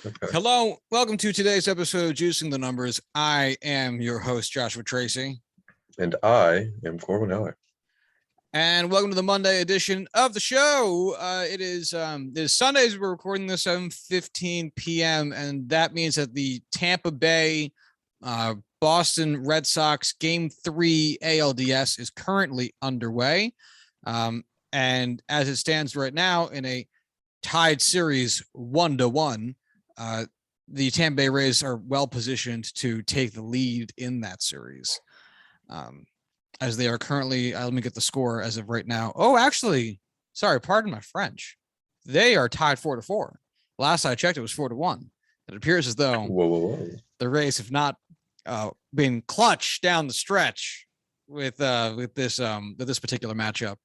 Okay. Hello, welcome to today's episode of Juicing the Numbers. I am your host, Joshua Tracy. And I am Corwin and Josh. And welcome to the Monday edition of the show. It is Sundays. We're recording this 7:15 p.m. And that means that the Tampa Bay Boston Red Sox Game 3 ALDS is currently underway. And as it stands right now in a tied series 1-1, the Tampa Bay Rays are well positioned to take the lead in that series. As they are currently, let me get the score as of right now. Oh, actually, sorry, pardon my French. They are tied 4-4. Last I checked, it was 4-1. It appears as though the Rays have not been clutch down the stretch with this particular matchup.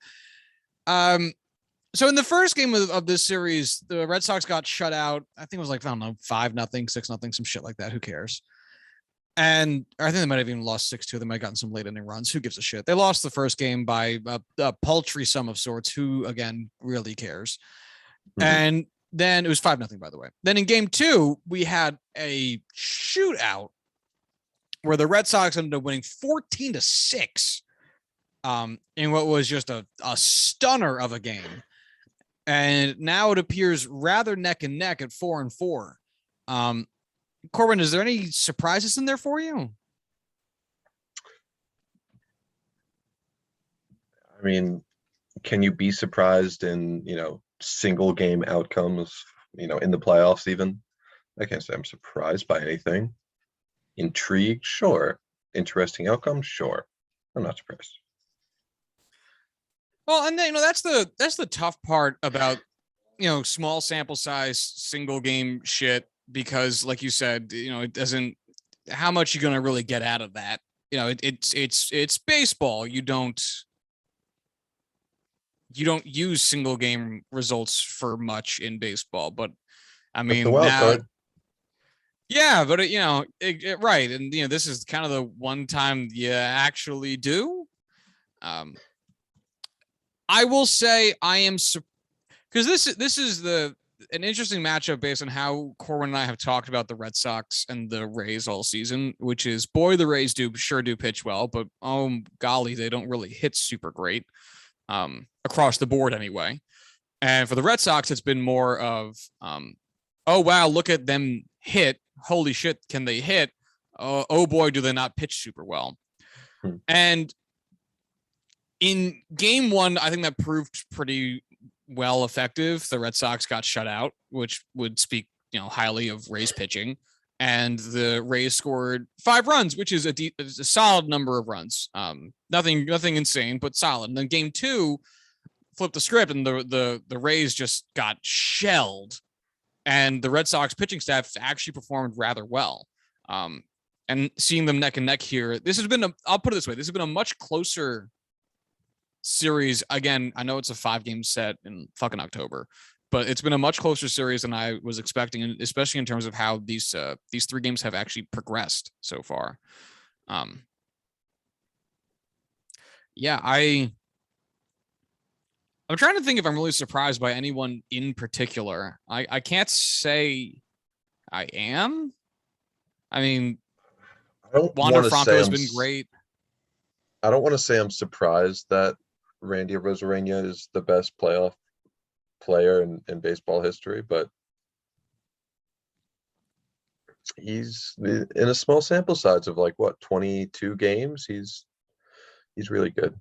So in the first game of this series, the Red Sox got shut out. I think it was like, I don't know, 5-0, 6-0, some shit like that. Who cares? And I think they might have even lost 6-2. They might have gotten some late inning runs. Who gives a shit? They lost the first game by a paltry sum of sorts. Who, again, really cares? Mm-hmm. And then it was 5-0, by the way. Then in game 2, we had a shootout where the Red Sox ended up winning 14-6 in what was just a stunner of a game. And now it appears rather neck and neck at 4-4. Corwin, is there any surprises in there for you? I mean, can you be surprised in, single game outcomes, in the playoffs even? I can't say I'm surprised by anything. Intrigued? Sure. Interesting outcome? Sure. I'm not surprised. Well, and then, that's the tough part about, small sample size, single game shit. Because like you said, it doesn't, how much you're going to really get out of that. It's baseball. You don't use single game results for much in baseball, but I mean, the wild card. Yeah, but right. And, this is kind of the one time you actually do. I will say I am, because this is an interesting matchup based on how Corwin and I have talked about the Red Sox and the Rays all season, which is, boy, the Rays do pitch well, but oh golly, they don't really hit super great across the board anyway. And for the Red Sox, it's been more of, oh wow, look at them hit. Holy shit, can they hit? Oh boy, do they not pitch super well. And in game 1, I think that proved pretty well effective. The Red Sox got shut out, which would speak, highly of Rays pitching. And the Rays scored 5 runs, which is a solid number of runs. Nothing insane, but solid. And then game 2 flipped the script, and the Rays just got shelled. And the Red Sox pitching staff actually performed rather well. And seeing them neck and neck here, I'll put it this way, this has been a much closer series. Again, I know it's a 5-game set in fucking October, but it's been a much closer series than I was expecting, especially in terms of how these 3 games have actually progressed so far. Yeah, I'm trying to think if I'm really surprised by anyone in particular. I can't say I am. I mean, Wander Franco has been great. I don't want to say I'm surprised that Randy Arozarena is the best playoff player in baseball history, but he's in a small sample size of 22 games. He's really good.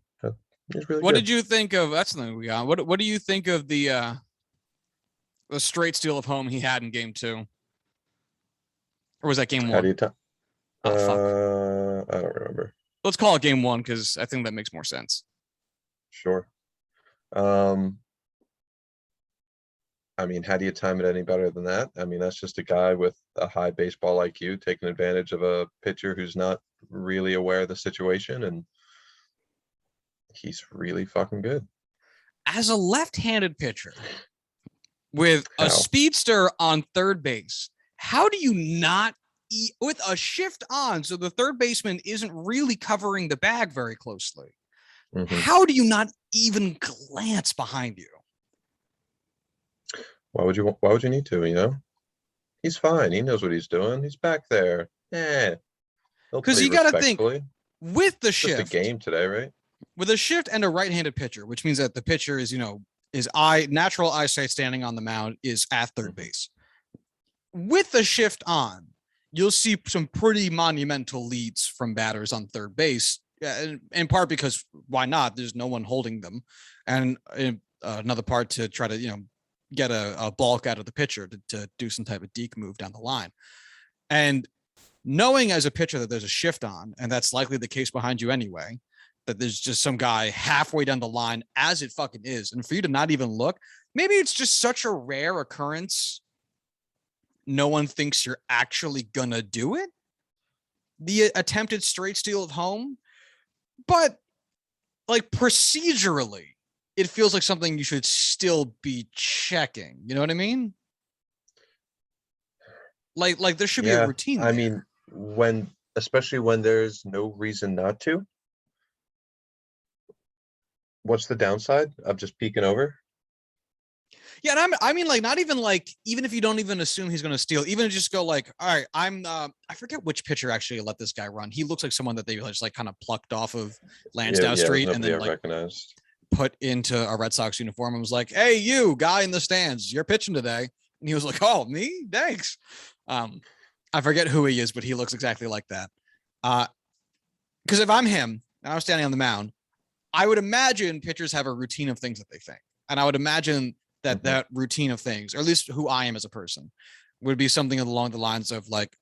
He's really what good. Did you think of, that's something we got. What do you think of the straight steal of home he had in game 2? Or was that game 1? How do you fuck. I don't remember. Let's call it game 1 because I think that makes more sense. Sure. I mean, how do you time it any better than that? I mean, that's just a guy with a high baseball IQ taking advantage of a pitcher who's not really aware of the situation, and he's really fucking good. As a left-handed pitcher with a speedster on third base, how do you not with a shift on, so the third baseman isn't really covering the bag very closely? Mm-hmm. How do you not even glance behind you? Why would you need to, He's fine. He knows what he's doing. He's back there. Yeah, he'll Because play you got to think respectfully. with the It's just a shift, game today, right? with a shift and a right-handed pitcher, which means that the pitcher is, his natural eyesight standing on the mound is at third base. With the shift on, you'll see some pretty monumental leads from batters on third base, in part because why not? There's no one holding them. And another part to try to, get a bulk out of the pitcher to do some type of deke move down the line. And knowing as a pitcher that there's a shift on, and that's likely the case behind you anyway, that there's just some guy halfway down the line as it fucking is. And for you to not even look, maybe it's just such a rare occurrence. No one thinks you're actually gonna do it. The attempted straight steal at home, but like procedurally, it feels like something you should still be checking. You know what I mean? Like there should be a routine. I mean, especially when there's no reason not to. What's the downside of just peeking over? Yeah, and I mean, like, not even like, even if you don't even assume he's going to steal, even just go like, all right, I forget which pitcher actually let this guy run. He looks like someone that they just like kind of plucked off of Lansdowne Street and then like recognized, put into a Red Sox uniform and was like, hey, you guy in the stands, you're pitching today. And he was like, oh, me? Thanks. I forget who he is, but he looks exactly like that. Because if I'm him and I'm standing on the mound, I would imagine pitchers have a routine of things that they think. And I would imagine that that routine of things, or at least who I am as a person, would be something along the lines of like,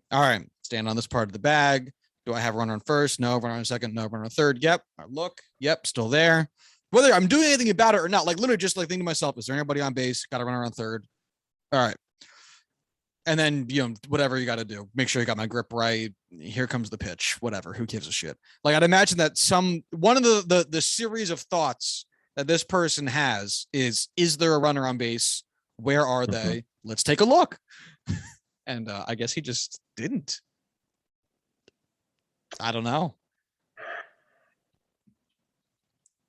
all right, stand on this part of the bag. Do I have a runner on first? No. Runner on second? No. Runner on third? Yep. I look. Yep. Still there. Whether I'm doing anything about it or not, like literally just like thinking to myself, is there anybody on base? Got a runner on third. All right. And then, whatever you got to do, make sure you got my grip right. Here comes the pitch, whatever, who gives a shit? Like I'd imagine that one of the series of thoughts that this person has is there a runner on base? Where are they? Let's take a look. And I guess he just didn't. I don't know.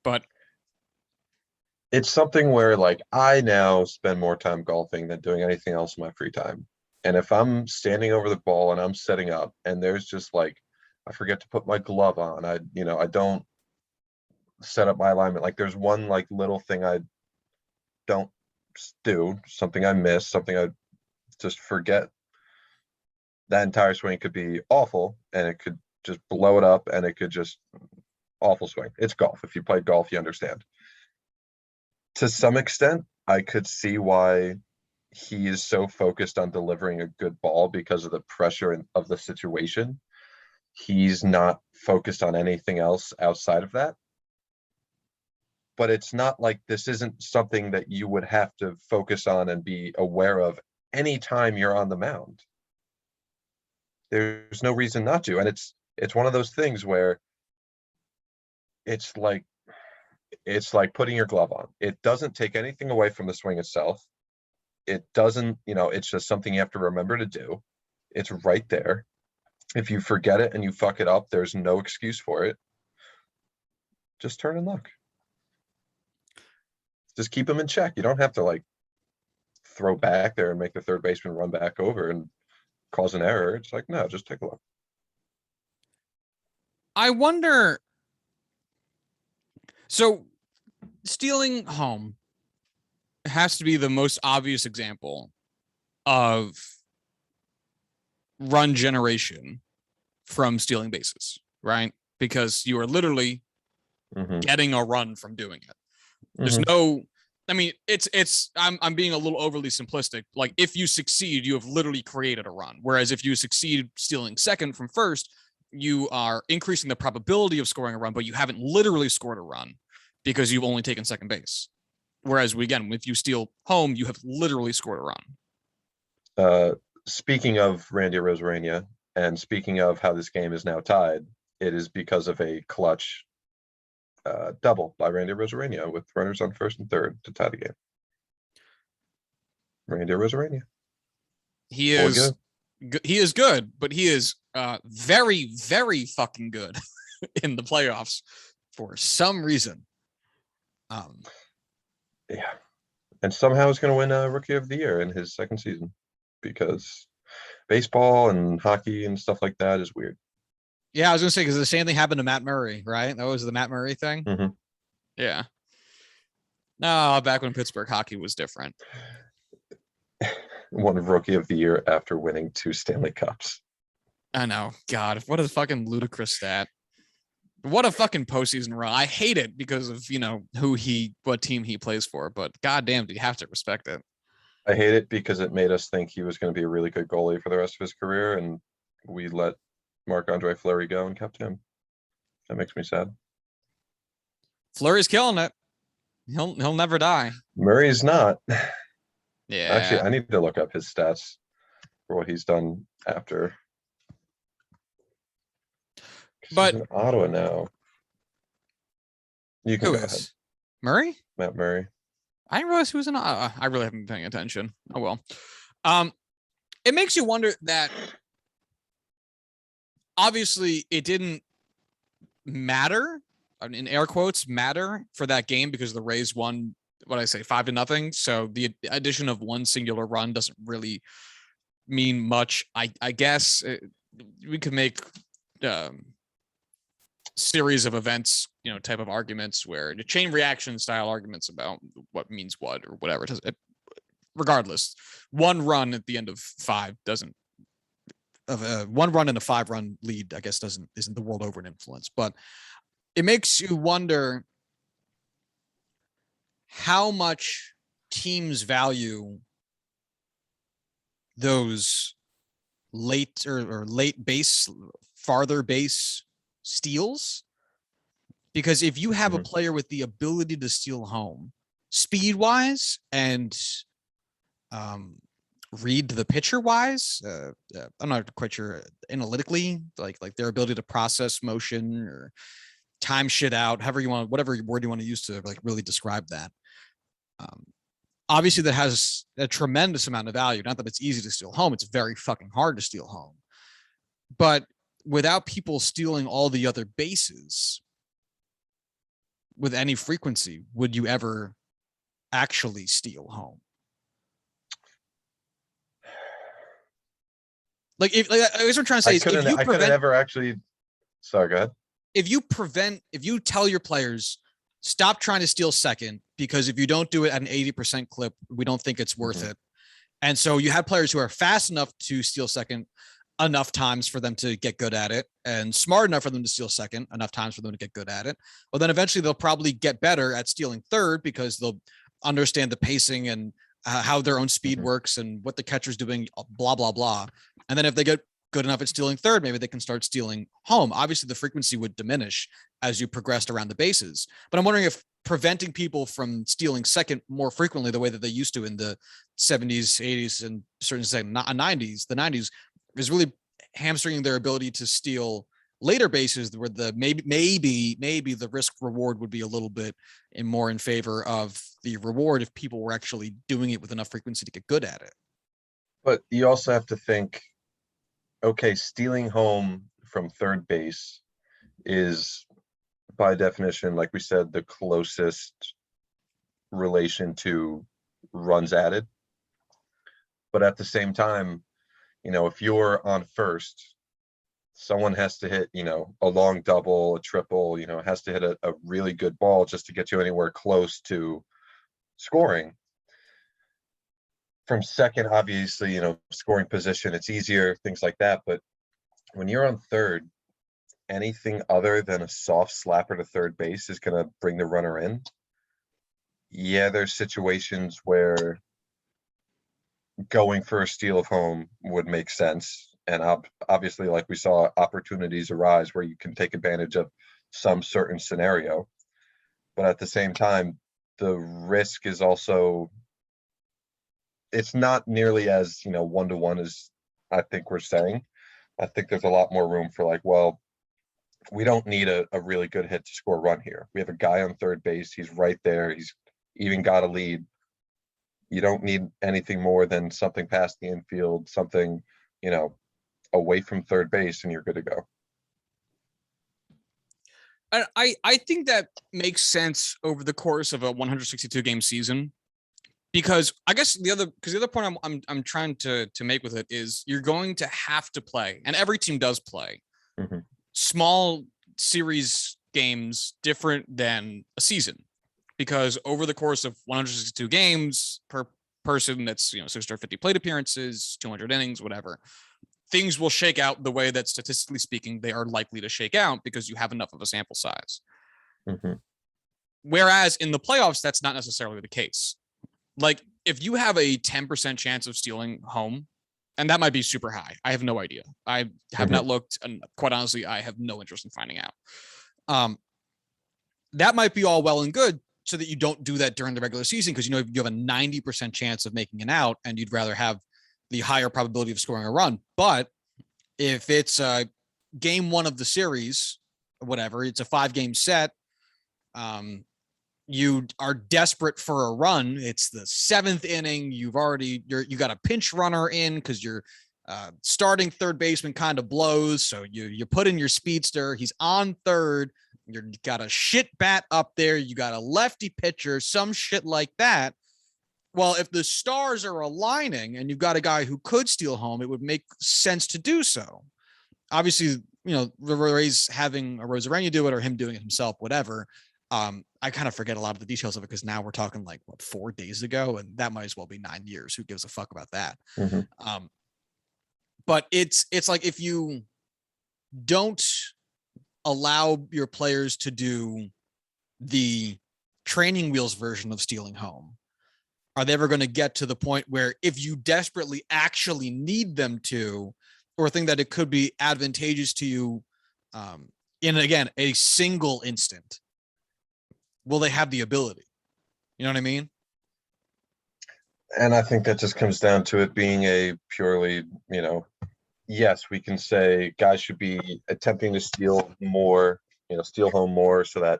But it's something where like I now spend more time golfing than doing anything else in my free time. And if I'm standing over the ball and I'm setting up and there's just like, I forget to put my glove on, I don't set up my alignment. Like there's one like little thing I don't do, something I miss, something I just forget. That entire swing could be awful and it could just blow it up and it could just awful swing. It's golf. If you play golf, you understand. To some extent, I could see why he is so focused on delivering a good ball because of the pressure of the situation. He's not focused on anything else outside of that. But it's not like this isn't something that you would have to focus on and be aware of anytime you're on the mound. There's no reason not to. And it's one of those things where it's like putting your glove on. It doesn't take anything away from the swing itself. It doesn't, it's just something you have to remember to do. It's right there. If you forget it and you fuck it up, there's no excuse for it. Just turn and look. Just keep them in check. You don't have to like throw back there and make the third baseman run back over and cause an error. It's like, no, just take a look. I wonder. So stealing home has to be the most obvious example of run generation from stealing bases, right? Because you are literally getting a run from doing it. There's no, I mean, I'm being a little overly simplistic. Like if you succeed, you have literally created a run. Whereas if you succeed stealing second from first, you are increasing the probability of scoring a run, but you haven't literally scored a run because you've only taken second base. Whereas if you steal home, you have literally scored a run. Speaking of Randy Arozarena, and speaking of how this game is now tied, it is because of a clutch double by Randy Arozarena with runners on first and third to tie the game. Randy Arozarena. He is good, but he is very, very fucking good in the playoffs for some reason. Yeah. And somehow he's going to win Rookie of the Year in his second season because baseball and hockey and stuff like that is weird. Yeah, I was gonna say because the same thing happened to Matt Murray, right? That was the Matt Murray thing. Hmm. Yeah. No, back when Pittsburgh hockey was different. One rookie of the year after winning 2 Stanley Cups. I know. God, what a fucking ludicrous stat. What a fucking postseason run. I hate it because of, what team he plays for, but goddamn, do you have to respect it? I hate it because it made us think he was going to be a really good goalie for the rest of his career, and we let Marc-Andre Fleury go and kept him. That makes me sad. Fleury's killing it. He'll never die. Murray's not. Yeah. Actually, I need to look up his stats for what he's done after. 'Cause But he's in Ottawa now. You can who go ahead, is Murray? Matt Murray. I didn't realize he was in. I really haven't been paying attention. Oh well. It makes you wonder that obviously it didn't matter, in air quotes, matter for that game because the Rays won. What I say, 5-0. So the addition of one singular run doesn't really mean much. I guess we could make series of events, type of arguments where the chain reaction style arguments about what means what or whatever. Regardless, one run at the end of 5 doesn't. One run in a 5-run lead, I guess, isn't the world over an influence, but it makes you wonder how much teams value those late or late base, farther base steals. Because if you have a player with the ability to steal home speed wise and read the pitcher wise, I'm not quite sure analytically, like their ability to process motion or time shit out, however you want, whatever word you want to use to like really describe that. Obviously that has a tremendous amount of value. Not that it's easy to steal home. It's very fucking hard to steal home, but without people stealing all the other bases with any frequency, would you ever actually steal home? Like, I guess what I'm trying to say is I couldn't ever actually. Sorry, go ahead. If you tell your players, stop trying to steal second, because if you don't do it at an 80% clip, we don't think it's worth it. And so you have players who are fast enough to steal second enough times for them to get good at it, and smart enough for them to steal second enough times for them to get good at it. Well, then eventually they'll probably get better at stealing third because they'll understand the pacing and how their own speed works and what the catcher's doing, blah, blah, blah. And then if they get good enough at stealing third, maybe they can start stealing home. Obviously, the frequency would diminish as you progressed around the bases. But I'm wondering if preventing people from stealing second more frequently the way that they used to in the 70s, 80s, and certain say 90s, the 90s, is really hamstringing their ability to steal later bases where the maybe the risk reward would be a little bit more in favor of the reward if people were actually doing it with enough frequency to get good at it. But you also have to think, okay, stealing home from third base is by definition, like we said, the closest relation to runs added. But at the same time, if you're on first, someone has to hit, a long double, a triple, has to hit a really good ball just to get you anywhere close to scoring. From second, obviously, scoring position, it's easier, things like that. But when you're on third, anything other than a soft slapper to third base is going to bring the runner in. Yeah, there's situations where going for a steal of home would make sense. And obviously, like we saw, opportunities arise where you can take advantage of some certain scenario. But at the same time, the risk is also, it's not nearly as, 1-to-1 as I think we're saying. I think there's a lot more room for like, well, we don't need a really good hit to score a run here. We have a guy on third base. He's right there. He's even got a lead. You don't need anything more than something past the infield, something, away from third base, and you're good to go. I think that makes sense over the course of a 162 game season, because I guess the other point I'm trying to make with it is you're going to have to play, and every team does play small series games different than a season, because over the course of 162 games per person, that's 650 plate appearances, 200 innings, whatever, things will shake out the way that statistically speaking they are likely to shake out because you have enough of a sample size. Whereas in the playoffs, that's not necessarily the case. Like if you have a 10% chance of stealing home, and that might be super high, I have no idea. I have not looked, and quite honestly, I have no interest in finding out. That might be all well and good, so that you don't do that during the regular season, because you have a 90% chance of making an out, and you'd rather have the higher probability of scoring a run. But if it's game one of the series, or whatever, it's a 5-game set. You are desperate for a run. It's the 7th inning. You got a pinch runner in because your starting third baseman kind of blows. So you put in your speedster. He's on third. You got a shit bat up there. You got a lefty pitcher, some shit like that. Well, if the stars are aligning and you've got a guy who could steal home, it would make sense to do so. Obviously, the Rays having Arozarena do it or him doing it himself, whatever. I kind of forget a lot of the details of it because now we're talking like 4 days ago, and that might as well be 9 years. Who gives a fuck about that? But it's like if you don't allow your players to do the training wheels version of stealing home, are they ever going to get to the point where if you desperately actually need them to, or think that it could be advantageous to you in, again, a single instant, will they have the ability? You know what I mean? And I think that just comes down to it being a purely, yes, we can say guys should be attempting to steal more, steal home more so that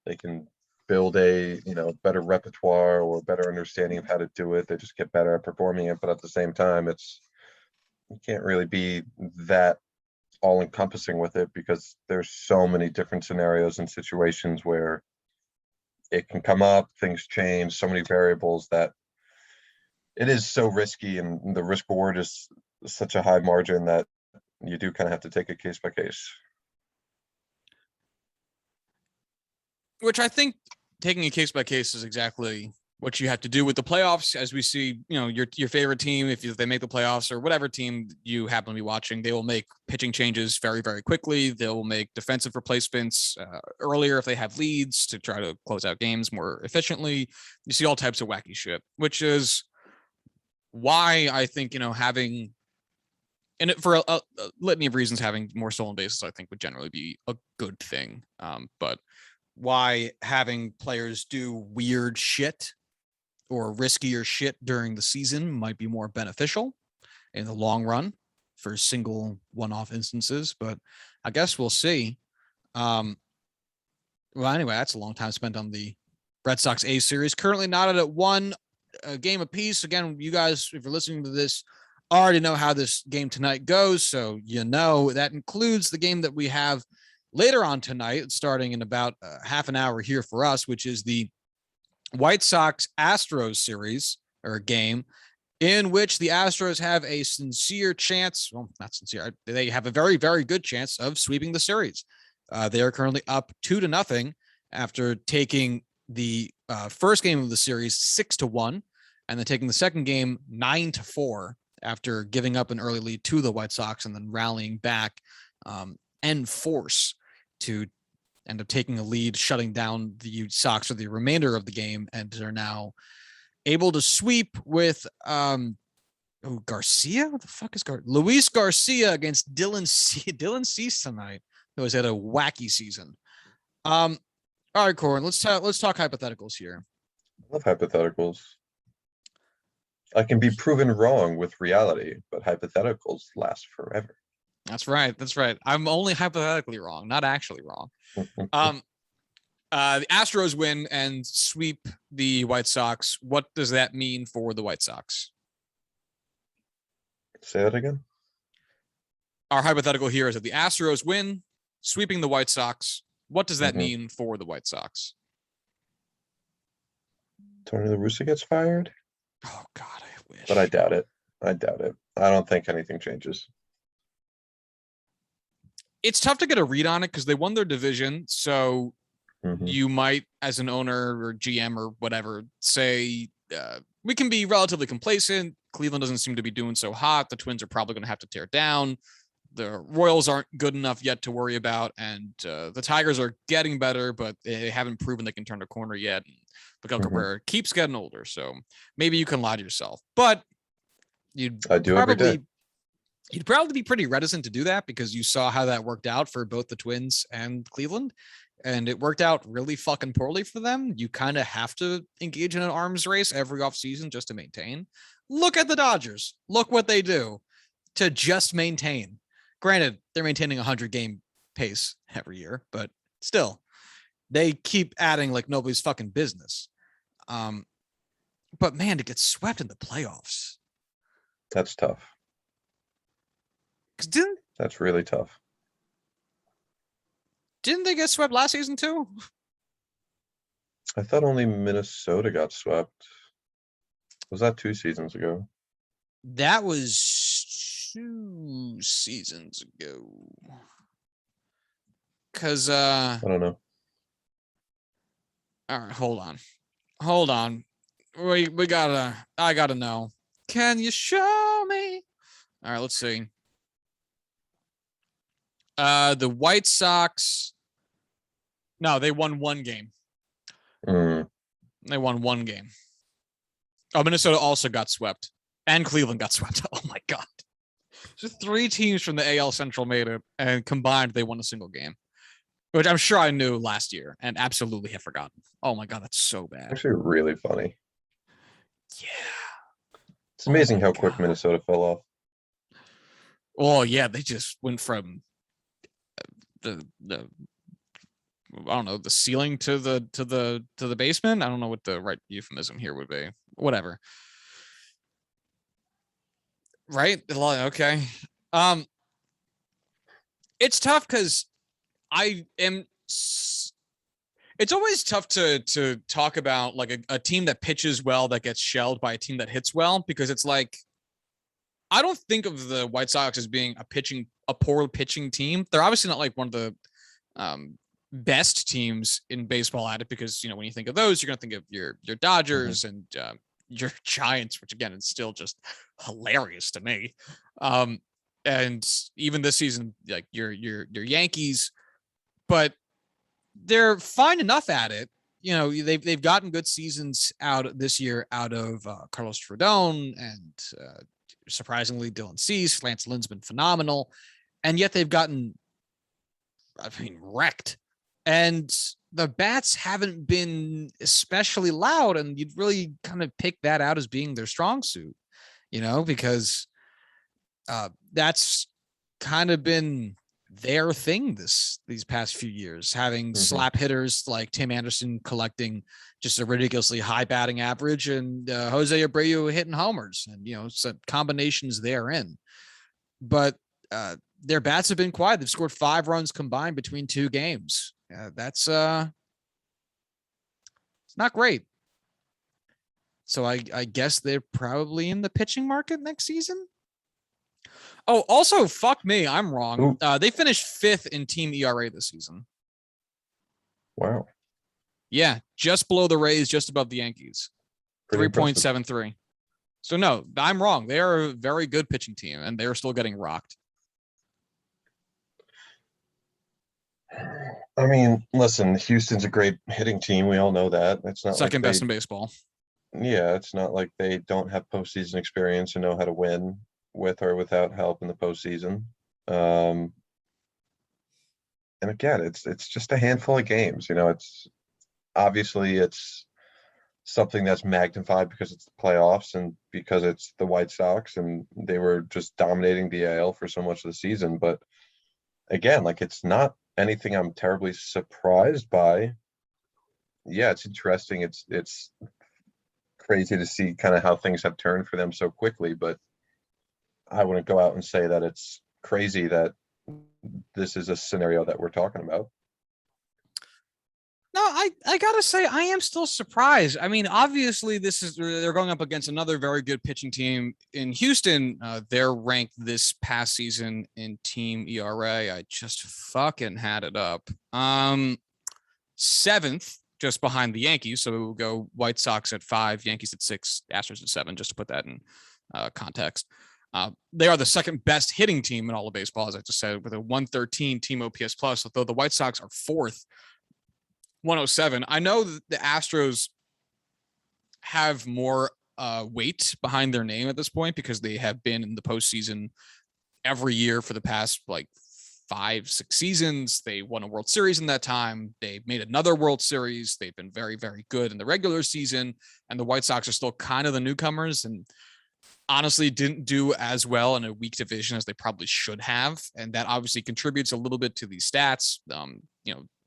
they can build a, better repertoire or better understanding of how to do it. They just get better at performing it. But at the same time, you can't really be that all encompassing with it because there's so many different scenarios and situations where it can come up, things change, so many variables that it is so risky, and the risk reward is such a high margin that you do kind of have to take it case by case. Which I think taking it case by case is exactly what you have to do with the playoffs. As we see, your favorite team, if they make the playoffs, or whatever team you happen to be watching, they will make pitching changes very, very quickly. They'll make defensive replacements earlier if they have leads to try to close out games more efficiently. You see all types of wacky shit, which is why I think, having, and for a litany of reasons, having more stolen bases, I think would generally be a good thing. But why having players do weird shit or riskier shit during the season might be more beneficial in the long run for single one-off instances, but I guess we'll see. Well, anyway, that's a long time spent on the Red Sox A series. Currently knotted at 1 game apiece. Again, you guys, if you're listening to this, already know how this game tonight goes, so that includes the game that we have later on tonight, starting in about half an hour here for us, which is the White Sox Astros series, or game, in which the Astros have a sincere chance. Well, not sincere. They have a very, very good chance of sweeping the series. They are currently up 2-0 after taking the first game of the series 6-1, and then taking the second game 9-4 after giving up an early lead to the White Sox and then rallying back en force to end up taking a lead, shutting down the Sox for the remainder of the game, and are now able to sweep with Garcia. What the fuck is Luis Garcia against Dylan Cease tonight, who has had a wacky season. All right, Corwin, let's talk hypotheticals here. I love hypotheticals. I can be proven wrong with reality, but hypotheticals last forever. That's right. I'm only hypothetically wrong, not actually wrong. The Astros win and sweep the White Sox. What does that mean for the White Sox? Say that again. Our hypothetical here is that the Astros win, sweeping the White Sox. What does that mean for the White Sox? Tony La Russa gets fired? Oh God, I wish. but I doubt it. I doubt it. I don't think anything changes. It's tough to get a read on it because they won their division. So Mhm. you might, as an owner or GM or whatever, say we can be relatively complacent. Cleveland doesn't seem to be doing so hot. The Twins are probably going to have to tear down. The Royals aren't good enough yet to worry about, and the Tigers are getting better, but they haven't proven they can turn the corner yet. Miguel Mhm. Cabrera keeps getting older, so maybe you can lie to yourself, but you'd I do every day. probably you'd probably be pretty reticent to do that because you saw how that worked out for both the Twins and Cleveland, and it worked out really fucking poorly for them. You kind of have to engage in an arms race every offseason just to maintain. Look at the Dodgers. Look what they do to just maintain. Granted, they're maintaining a 100-game pace every year, but still, they keep adding like nobody's fucking business. But man, to get swept in the playoffs. That's tough. Didn't That's really tough. didn't they get swept last season too? I thought only Minnesota got swept. Was that 2 seasons ago? That was 2 seasons ago. Cause I don't know. all right, hold on. I gotta know. Can you show me? All right, let's see. The White Sox. No, they won one game. Mm. They won one game. Oh, Minnesota also got swept, and Cleveland got swept. Oh my God! So 3 teams from the AL Central made it, and combined they won a single game, which I'm sure I knew last year and absolutely have forgotten. Oh my God, that's so bad. Actually, really funny. Yeah. It's Oh amazing my how quick God. Minnesota fell off. Oh yeah, they just went from the I don't know, the ceiling to the basement. I don't know what the right euphemism here would be. Whatever. Right? Okay. Um, it's tough because I am. It's always tough to talk about like a team that pitches well that gets shelled by a team that hits well because it's like I don't think of the White Sox as being a poor pitching team. They're obviously not like one of the best teams in baseball at it because when you think of those, you're going to think of your Dodgers and your Giants, which again is still just hilarious to me. And even this season, like your Yankees, but they're fine enough at it. They've gotten good seasons out this year out of Carlos Rodon and surprisingly Dylan Cease. Lance Lynn's been phenomenal, and yet they've gotten, wrecked. And the bats haven't been especially loud, and you'd really kind of pick that out as being their strong suit, because that's kind of been their thing these past few years, having slap hitters like Tim Anderson collecting just a ridiculously high batting average and Jose Abreu hitting homers and some combinations therein. But their bats have been quiet. They've scored 5 runs combined between 2 games. That's it's not great. So I guess they're probably in the pitching market next season. Oh, also, fuck me, I'm wrong. They finished 5th in team ERA this season. Wow. Yeah, just below the Rays, just above the Yankees. 3.73. So no, I'm wrong. They are a very good pitching team, and they're still getting rocked. I mean, listen, Houston's a great hitting team. We all know that. It's not like Second best in baseball. Yeah, it's not like they don't have postseason experience and know how to win with or without help in the postseason. And again, it's just a handful of games. It's obviously it's something that's magnified because it's the playoffs and because it's the White Sox and they were just dominating the AL for so much of the season. But again, like it's not anything I'm terribly surprised by. Yeah, it's interesting. It's crazy to see kind of how things have turned for them so quickly, but I wouldn't go out and say that it's crazy that this is a scenario that we're talking about. No, I gotta say I am still surprised. I mean, obviously they're going up against another very good pitching team in Houston. They're ranked this past season in team ERA. I just fucking had it up. Seventh, just behind the Yankees. So it will go White Sox at 5, Yankees at 6, Astros at 7. Just to put that in context. They are the second best hitting team in all of baseball, as I just said, with a 113 team OPS plus. Although the White Sox are fourth. 107. I know that the Astros have more weight behind their name at this point because they have been in the postseason every year for the past like 5-6 seasons. They won a World Series in that time. They made another World Series. They've been very, very good in the regular season. And the White Sox are still kind of the newcomers and honestly didn't do as well in a weak division as they probably should have. And that obviously contributes a little bit to these stats.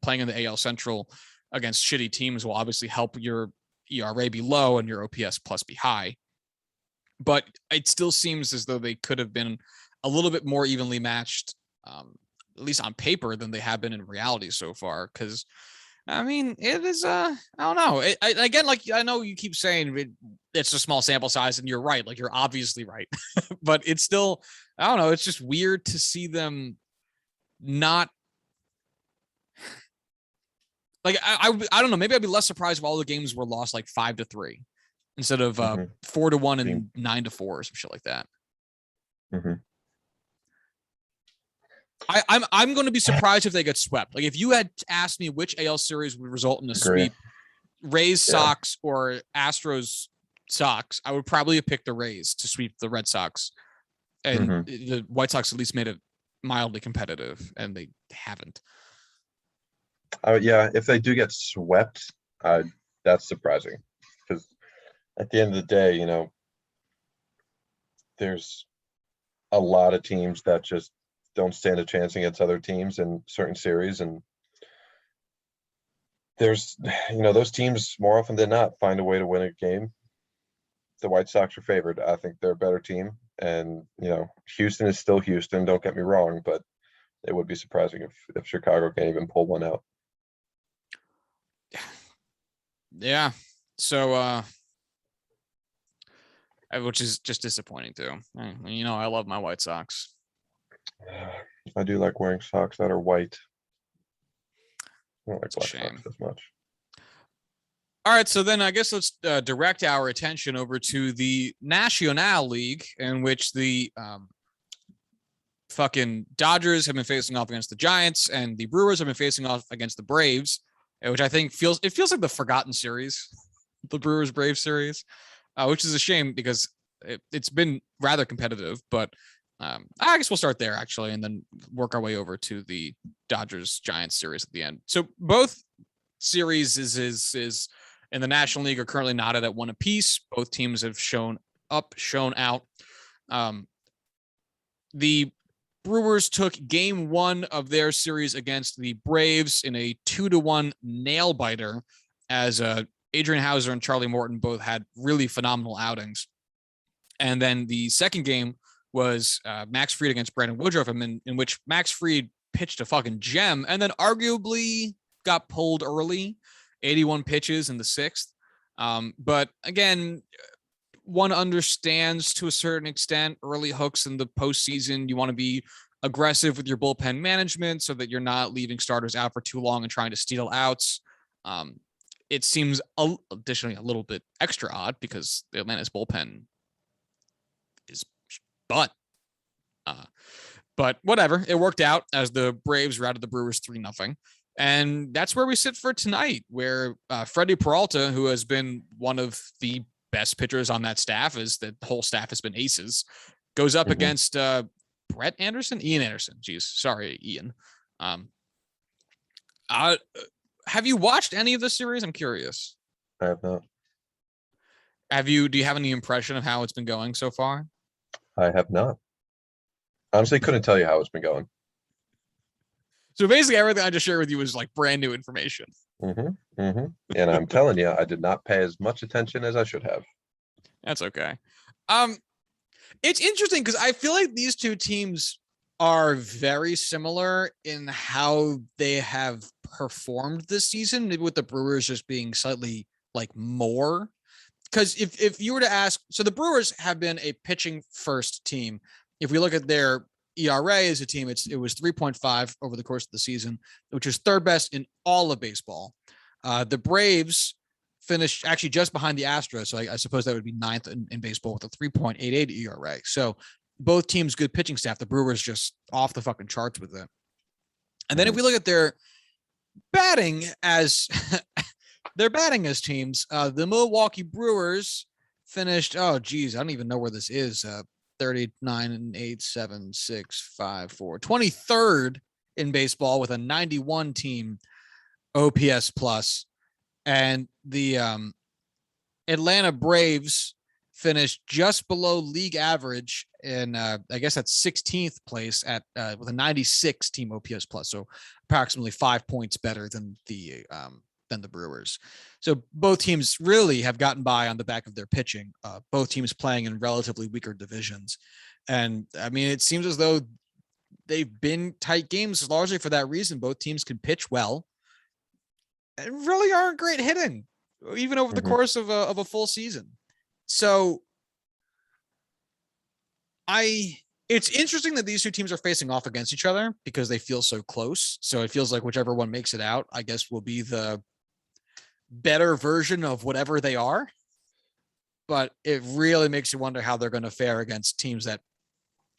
Playing in the AL Central against shitty teams will obviously help your ERA be low and your OPS plus be high. But it still seems as though they could have been a little bit more evenly matched, at least on paper, than they have been in reality so far. Because, I mean, it is, I don't know. Again, like, I know you keep saying it's a small sample size, and you're right. Like, you're obviously right. But it's still, I don't know. It's just weird to see them not. Like I don't know. Maybe I'd be less surprised if all the games were lost like 5-3 instead of 4-1 and 9-4 or some shit like that. Mm-hmm. I'm going to be surprised if they get swept. Like if you had asked me which AL series would result in a sweep, Rays Sox or Astros Sox, I would probably have picked the Rays to sweep the Red Sox, and the White Sox at least made it mildly competitive, and they haven't. Yeah, if they do get swept, that's surprising because at the end of the day, there's a lot of teams that just don't stand a chance against other teams in certain series, and there's those teams more often than not find a way to win a game. The White Sox are favored. I think they're a better team, and Houston is still Houston. Don't get me wrong, but it would be surprising if Chicago can't even pull one out. Yeah. So, which is just disappointing too. I love my White Sox. I do like wearing socks that are white. I don't like It's a black shame. socks as much. All right, so then I guess let's direct our attention over to the National League, in which the fucking Dodgers have been facing off against the Giants, and the Brewers have been facing off against the Braves, which I think feels like the forgotten series, the Brewers Braves series, which is a shame because it's been rather competitive. But I guess we'll start there actually, and then work our way over to the Dodgers Giants series at the end. So both series is in the National League are currently knotted at 1 apiece. Both teams have shown out. The Brewers took game 1 of their series against the Braves in a 2-1 nail biter, as Adrian Hauser and Charlie Morton both had really phenomenal outings. And then the second game was Max Fried against Brandon Woodruff, in which Max Fried pitched a fucking gem and then arguably got pulled early, 81 pitches in the 6th. But again, one understands to a certain extent early hooks in the postseason. You want to be aggressive with your bullpen management so that you're not leaving starters out for too long and trying to steal outs. It seems additionally a little bit extra odd because the Atlanta's bullpen is but whatever. It worked out as the Braves routed the Brewers 3-0. And that's where we sit for tonight, where Freddie Peralta, who has been one of the best pitchers on that staff, as the whole staff has been aces, goes up against Ian Anderson. Geez, sorry, Ian. Have you watched any of the series? I'm curious. I have not. Do you have any impression of how it's been going so far? I have not. Honestly, couldn't tell you how it's been going. So basically everything I just shared with you was like brand new information. And I'm telling you, I did not pay as much attention as I should have. That's okay. It's interesting because I feel like these two teams are very similar in how they have performed this season, maybe with the Brewers just being slightly like more. Because if you were to ask, so the Brewers have been a pitching first team. If we look at their ERA as a team, it was 3.5 over the course of the season, which is third best in all of baseball. The Braves finished actually just behind the Astros, so I suppose that would be ninth in baseball with a 3.88 ERA. So both teams good pitching staff. The Brewers just off the fucking charts with it. And then if we look at their batting as teams, the Milwaukee Brewers finished, oh geez, I don't even know where this is. 39 and 8, 7, 6, 5, 4, 23rd in baseball with a 91 team OPS plus. And the Atlanta Braves finished just below league average in I guess that's 16th place at with a 96 team OPS plus, so approximately 5 points better than the Brewers. So both teams really have gotten by on the back of their pitching. Both teams playing in relatively weaker divisions, and I mean it seems as though they've been tight games largely for that reason. Both teams can pitch well and really aren't great hitting, even over the course of a full season. So it's interesting that these two teams are facing off against each other because they feel so close. So it feels like whichever one makes it out, I guess, will be the better version of whatever they are. But it really makes you wonder how they're going to fare against teams that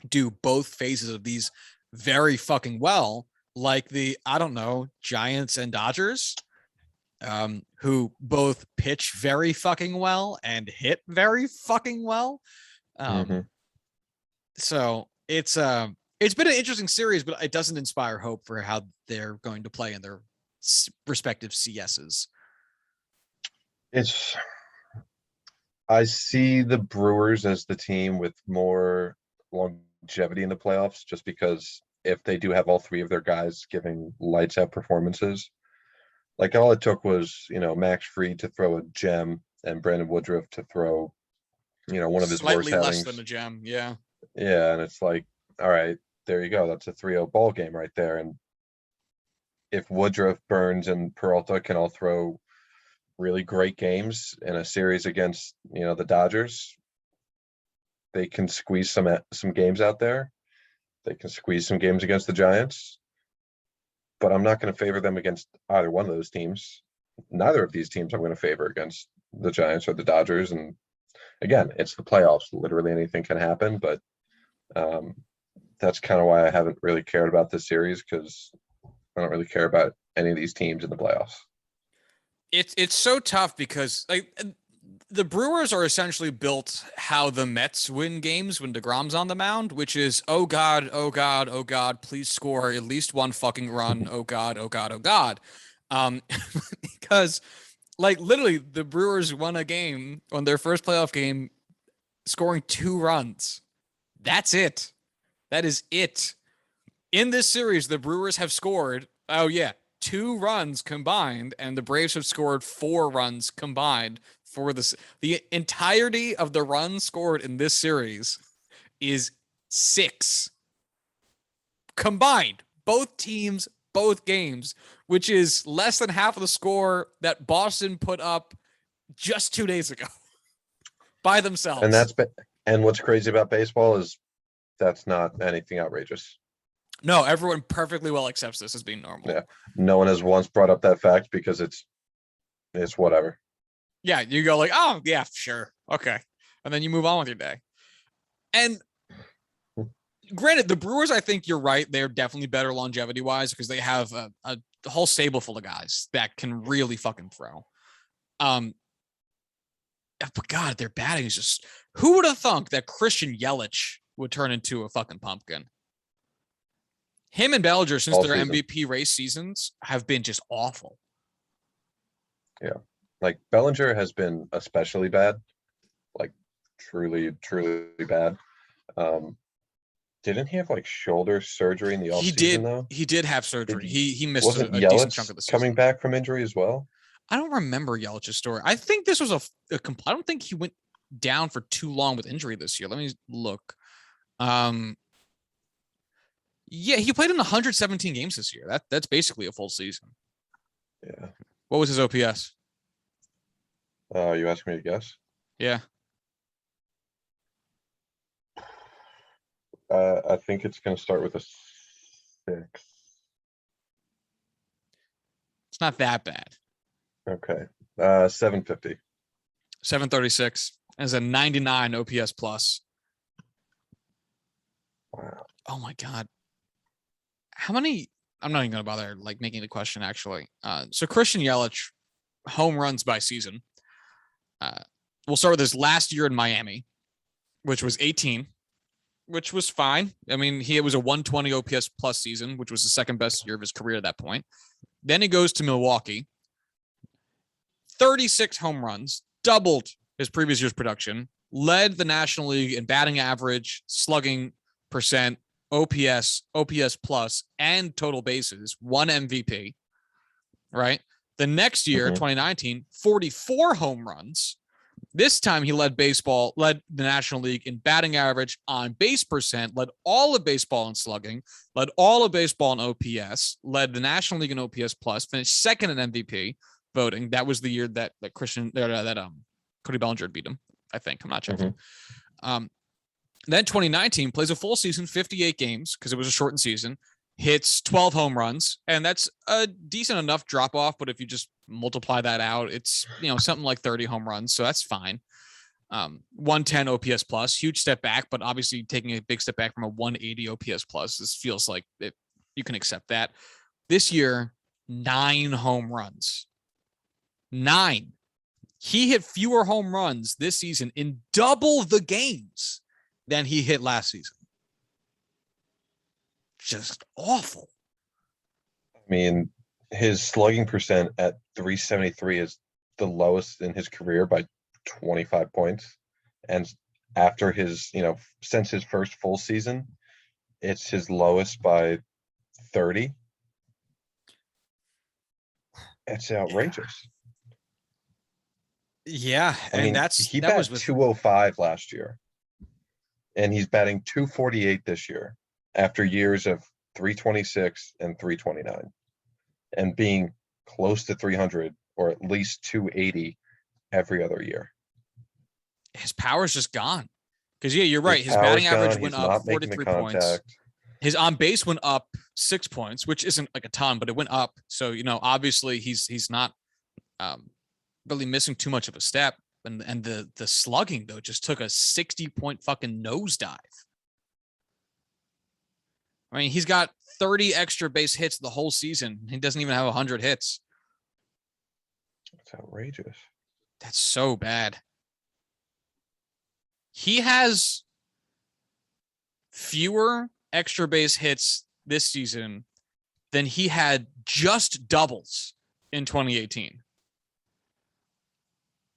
do both phases of these very fucking well, like the, I don't know, Giants and Dodgers, who both pitch very fucking well and hit very fucking well. So it's been an interesting series, but it doesn't inspire hope for how they're going to play in their respective CSs. I see the Brewers as the team with more longevity in the playoffs, just because if they do have all three of their guys giving lights out performances, like all it took was, Max Fried to throw a gem and Brandon Woodruff to throw, one of his slightly worst less outings. than a gem. Yeah. Yeah. And it's like, all right, there you go. That's a 3-0 ball game right there. And if Woodruff, Burns, and Peralta can all throw really great games in a series against, the Dodgers, they can squeeze some games out there. They can squeeze some games against the Giants. But I'm not going to favor them against either one of those teams. Neither of these teams I'm going to favor against the Giants or the Dodgers. And again, it's the playoffs. Literally anything can happen. But that's kind of why I haven't really cared about this series, because I don't really care about any of these teams in the playoffs. It's so tough because like the Brewers are essentially built how the Mets win games when DeGrom's on the mound, which is, oh God, oh God, oh God, please score at least one fucking run. Oh God, oh God, oh God. Because like literally the Brewers won a game on their first playoff game, scoring 2 runs. That's it. That is it. In this series, the Brewers have scored, 2 runs combined, and the Braves have scored 4 runs combined for this. The entirety of the runs scored in this series is 6 combined. Both teams, both games, which is less than half of the score that Boston put up just 2 days ago by themselves. And what's crazy about baseball is that's not anything outrageous. No, everyone perfectly well accepts this as being normal. Yeah. No one has once brought up that fact because it's whatever. Yeah, you go like, oh, yeah, sure. Okay. And then you move on with your day. And granted, the Brewers, I think you're right. They're definitely better longevity-wise because they have a whole stable full of guys that can really fucking throw. But God, their batting is just... Who would have thunk that Christian Yelich would turn into a fucking pumpkin? Him and Bellinger, since their MVP race seasons, have been just awful. Yeah. Like, Bellinger has been especially bad. Like, truly, truly bad. Didn't he have, like, shoulder surgery in the offseason, though? He did have surgery. He missed wasn't a Yelich decent chunk of the season. Coming back from injury as well? I don't remember Yelich's story. I think this was I don't think he went down for too long with injury this year. Let me look. Yeah, he played in 117 games this year. That's basically a full season. Yeah. What was his OPS? You asked me to guess? Yeah. I think it's gonna start with a 6. It's not that bad. Okay. 750. 736 as a 99 OPS plus. Wow. Oh my God. How many? I'm not even going to bother like making the question actually. So Christian Yelich home runs by season. We'll start with his last year in Miami, which was 18, which was fine. I mean, it was a 120 OPS plus season, which was the second best year of his career at that point. Then he goes to Milwaukee, 36 home runs, doubled his previous year's production, led the National League in batting average, slugging percent, OPS plus, and total bases, won MVP, right? The next year, 2019, 44 home runs. This time he led the National League in batting average, on base percent, led all of baseball in slugging, led all of baseball in OPS, led the National League in OPS plus, finished second in MVP voting. That was the year that Cody Bellinger beat him, I think. I'm not checking. Then 2019 plays a full season, 58 games, because it was a shortened season, hits 12 home runs, and that's a decent enough drop off. But if you just multiply that out, it's something like 30 home runs, so that's fine. 110 OPS plus, huge step back, but obviously taking a big step back from a 180 OPS plus. This feels like you can accept that. This year, 9 home runs. 9. He hit fewer home runs this season in double the games than he hit last season. Just awful. I mean, his slugging percent at 373 is the lowest in his career by 25 points. And after since his first full season, it's his lowest by 30. It's outrageous. Yeah, I mean, he batted 205 last year, and he's batting 248 this year after years of 326 and 329, and being close to 300 or at least 280 every other year. His power's just gone. Because you're right. His batting average went up 43 points. His on base went up 6 points, which isn't like a ton, but it went up. So obviously he's not really missing too much of a step. And the slugging though just took a 60-point fucking nosedive. I mean, he's got 30 extra base hits the whole season. He doesn't even have 100 hits. That's outrageous. That's so bad. He has fewer extra base hits this season than he had just doubles in 2018.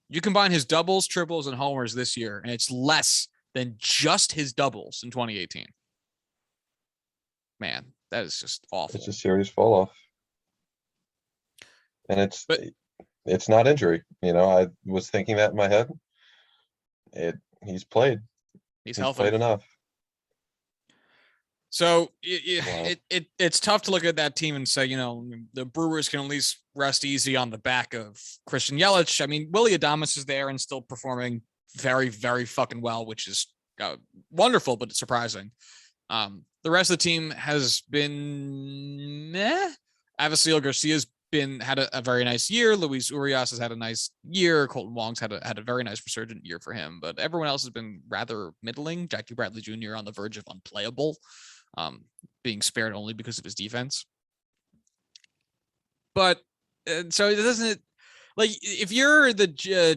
You combine his doubles, triples, and homers this year, and it's less than just his doubles in 2018. Man, that is just awful. It's a serious fall off. And it's not injury. I was thinking that in my head. He's played. He's healthy. Played enough. So it's tough to look at that team and say, the Brewers can at least rest easy on the back of Christian Yelich. I mean, Willy Adames is there and still performing very, very fucking well, which is wonderful, but it's surprising. The rest of the team has been meh. Avisail Garcia's had a very nice year. Luis Urias has had a nice year. Colton Wong's had a very nice resurgent year for him, but everyone else has been rather middling. Jackie Bradley Jr. on the verge of unplayable, being spared only because of his defense. But so it doesn't, like, if you're the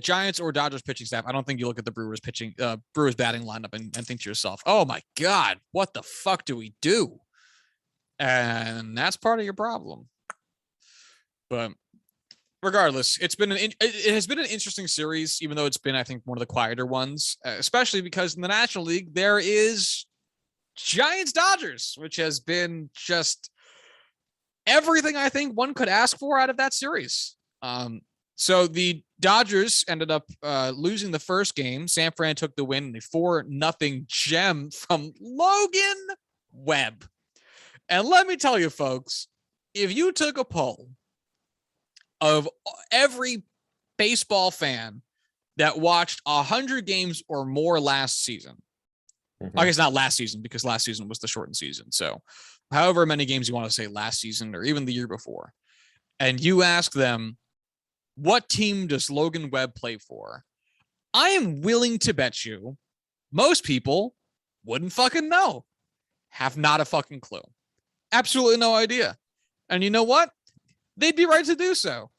Giants or Dodgers pitching staff, I don't think you look at the Brewers batting lineup and think to yourself, oh my God, what the fuck do we do? And that's part of your problem. But regardless, it has been an interesting series, even though it's been, I think, one of the quieter ones, especially because in the National League, there is Giants-Dodgers, which has been just everything I think one could ask for out of that series. So the Dodgers ended up losing the first game. San Fran took the win in a 4-0 gem from Logan Webb. And let me tell you, folks, if you took a poll of every baseball fan that watched 100 games or more last season. I guess not last season, because last season was the shortened season. So however many games you want to say last season or even the year before, and you ask them, what team does Logan Webb play for? I am willing to bet you most people wouldn't fucking know. Have not a fucking clue. Absolutely no idea. And you know what? They'd be right to do so.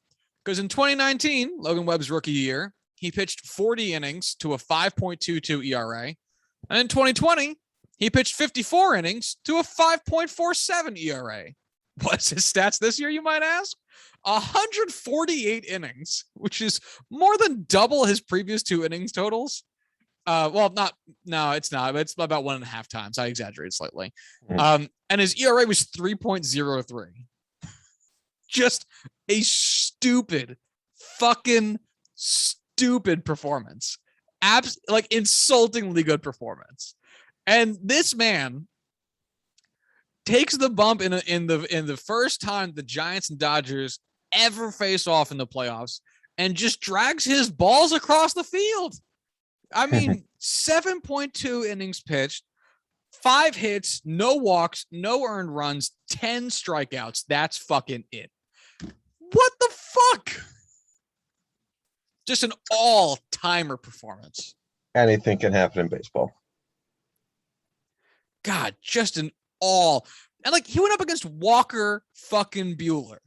Because in 2019, Logan Webb's rookie year, he pitched 40 innings to a 5.22 ERA. And in 2020, he pitched 54 innings to a 5.47 ERA. What's his stats this year, you might ask? 148 innings, which is more than double his previous 2 innings totals. It's not. It's about 1.5 times. I exaggerated slightly. And his ERA was 3.03. Just a fucking stupid performance. Insultingly good performance. And this man takes the bump in the first time the Giants and Dodgers ever face off in the playoffs and just drags his balls across the field. I mean, 7.2 innings pitched, 5 hits, no walks, no earned runs, 10 strikeouts. That's fucking it. What the fuck? Just an all-timer performance. Anything can happen in baseball. God, just an all. And he went up against Walker fucking Buehler.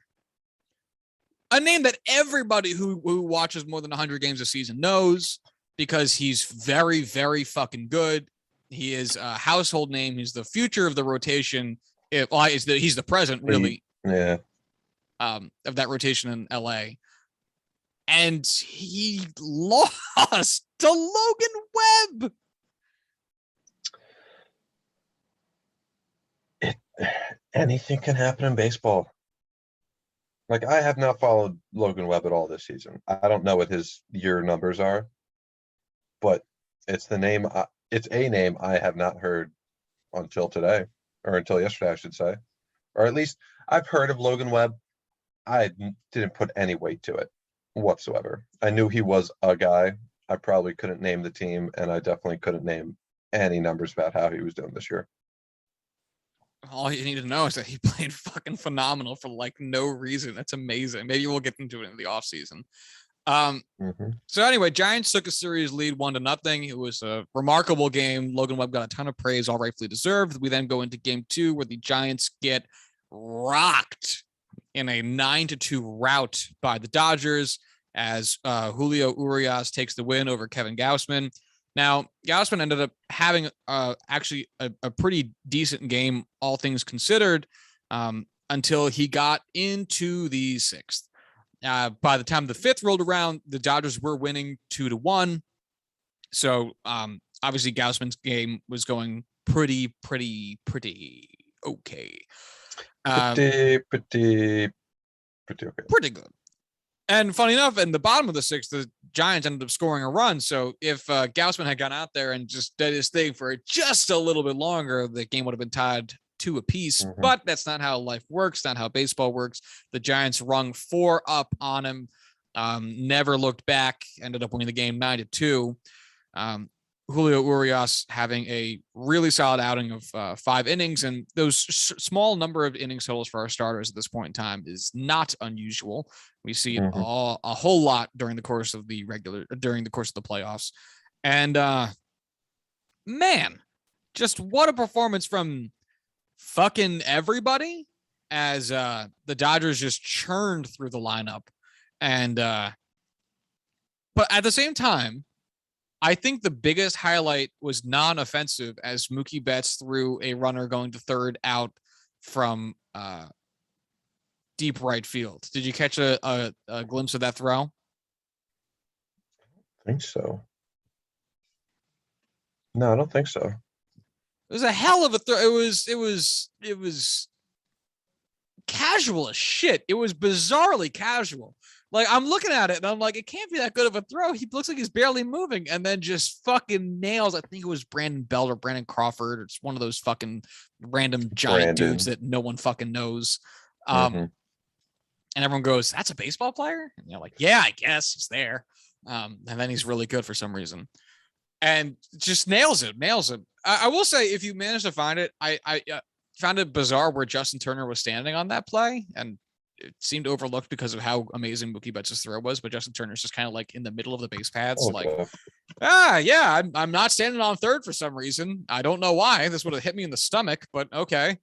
A name that everybody who watches more than 100 games a season knows, because he's very, very fucking good. He is a household name. He's the future of the rotation. He's the present, really. Yeah. Of that rotation in LA. And he lost to Logan Webb. Anything can happen in baseball. I have not followed Logan Webb at all this season. I don't know what his year numbers are, but it's a name I have not heard until today, or until yesterday, I should say. Or at least I've heard of Logan Webb. I didn't put any weight to it whatsoever. I knew he was a guy. I probably couldn't name the team, and I definitely couldn't name any numbers about how he was doing this year. All you need to know is that he played fucking phenomenal for no reason. That's amazing. Maybe we'll get into it in the offseason. So anyway, Giants took a series lead 1-0. It was a remarkable game. Logan Webb got a ton of praise, all rightfully deserved. We then go into game 2, where the Giants get rocked in a 9-2 rout by the Dodgers, as Julio Urias takes the win over Kevin Gausman. Now, Gausman ended up having actually a pretty decent game, all things considered, until he got into the 6th. By the time the 5th rolled around, the Dodgers were winning 2-1. So obviously Gausman's game was going pretty okay. Pretty okay. Pretty good. And funny enough, in the bottom of the 6th, the Giants ended up scoring a run. So if Gausman had gone out there and just did his thing for just a little bit longer, the game would have been tied 2 apiece. But that's not how life works, not how baseball works. The Giants rung 4 up on him, never looked back, ended up winning the game 9-2. Julio Urias having a really solid outing of 5 innings, and those small number of innings totals for our starters at this point in time is not unusual. We see it a whole lot during the course of the playoffs. And man, just what a performance from fucking everybody, as the Dodgers just churned through the lineup. And but at the same time, I think the biggest highlight was non-offensive, as Mookie Betts threw a runner going to 3rd out from deep right field. Did you catch a glimpse of that throw? I think so. No, I don't think so. It was a hell of a throw. It was casual as shit. It was bizarrely casual. I'm looking at it and I'm like, it can't be that good of a throw. He looks like he's barely moving, and then just fucking nails. I think it was Brandon Belt or Brandon Crawford. It's one of those fucking random giant dudes that no one fucking knows. And everyone goes, "That's a baseball player?" And you're like, "Yeah, I guess he's there." And then he's really good for some reason, and just nails it. I will say, if you manage to find it, I found it bizarre where Justin Turner was standing on that play, and it seemed overlooked because of how amazing Mookie Betts' throw was. But Justin Turner's just kind of like in the middle of the base paths, like, yeah, I'm not standing on third for some reason. I don't know why. This would have hit me in the stomach, but okay.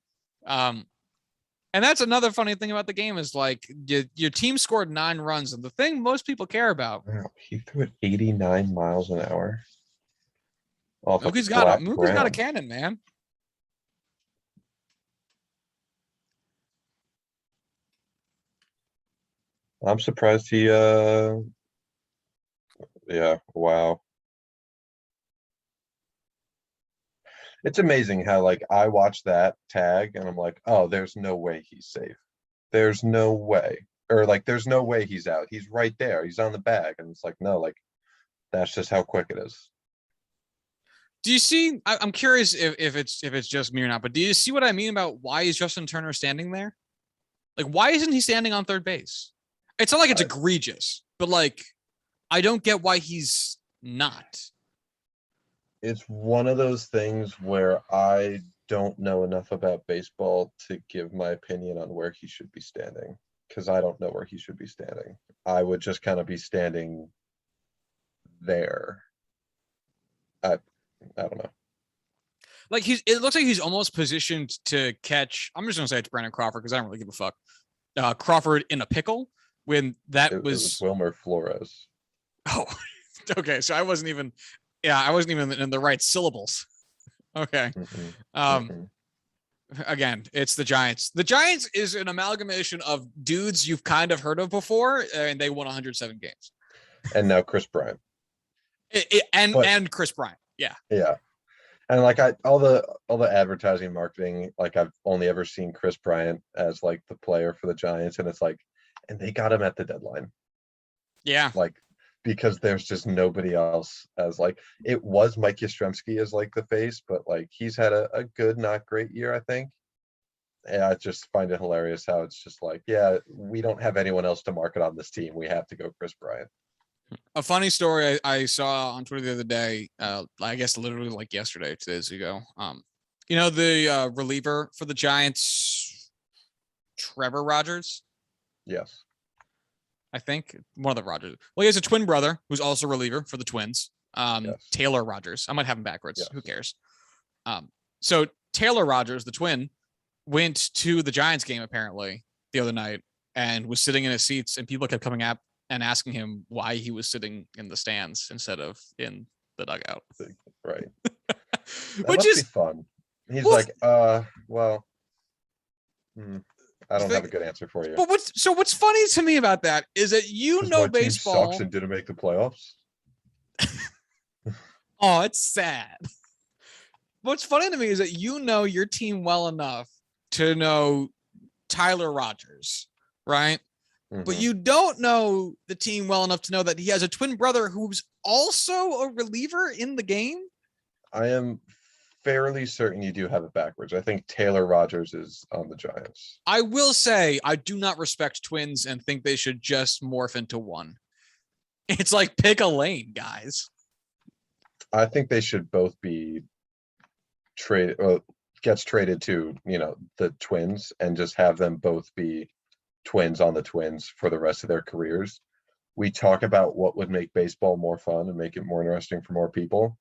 And that's another funny thing about the game is like your team scored 9 runs, and the thing most people care about. Wow, he threw it 89 miles an hour off a Mookie's flat got a ground. cannon, man. I'm surprised he yeah, wow. It's amazing how like I watch that tag and I'm like, oh, there's no way he's safe. There's no way. Or like there's no way he's out. He's right there. He's on the bag. And it's like, no, like that's just how quick it is. Do you see? I'm curious if it's just me or not, but do you see what I mean about why is Justin Turner standing there? Like, why isn't he standing on third base? It's not like it's I, egregious, but like, I don't get why he's not. it's one of those things where I don't know enough about baseball to give my opinion on where he should be standing because I don't know where he should be standing. I would just kind of be standing there. I I don't know. Like it looks like he's almost positioned to catch. I'm just gonna say it's Brandon Crawford because I don't really give a fuck. Crawford in a pickle when that It was was. Wilmer Flores. Oh, okay. So I wasn't even. Yeah, I wasn't even in the right syllables. Okay. Mm-mm, Um. mm-mm. Again, it's the Giants. The Giants is an amalgamation of dudes you've kind of heard of before, and they won 107 games. And now Chris Bryant. But And Chris Bryant. Yeah. yeah. And like all the advertising marketing, like I've only ever seen Chris Bryant as like the player for the Giants, and it's like, and they got him at the deadline. Yeah. Like because there's just nobody else as like it was Mike Yastrzemski as like the face, but like he's had a good, not great year, I think. And I just find it hilarious how it's just like, yeah, we don't have anyone else to market on this team. We have to go Chris Bryant. A funny story I saw on Twitter the other day, I guess literally like yesterday, 2 days ago. The reliever for the Giants, Trevor Rogers, Yes. I think one of the Rogers. Well, he has a twin brother who's also a reliever for the Twins. Yes. Taylor Rogers. I might have him backwards. Yes. Who cares? So Taylor Rogers, the twin, went to the Giants game apparently the other night and was sitting in his seats, and people kept coming up and asking him why he was sitting in the stands instead of in the dugout. Right. That Which must is be fun. He's well, like, well, I don't have a good answer for you. but what's funny to me about that is that Because my team baseball. sucks and didn't make the playoffs. Oh, it's sad. What's funny to me is that your team well enough to know Tyler Rogers, right? But Mhm. you don't know the team well enough to know that he has a twin brother who's also a reliever in the game. I am fairly certain you do have it backwards. I think Taylor Rogers is on the Giants. I will say I do not respect twins and think they should just morph into one. It's like pick a lane, guys. I think they should both be traded. Gets traded to the Twins and just have them both be twins on the Twins for the rest of their careers. We talk about what would make baseball more fun and make it more interesting for more people.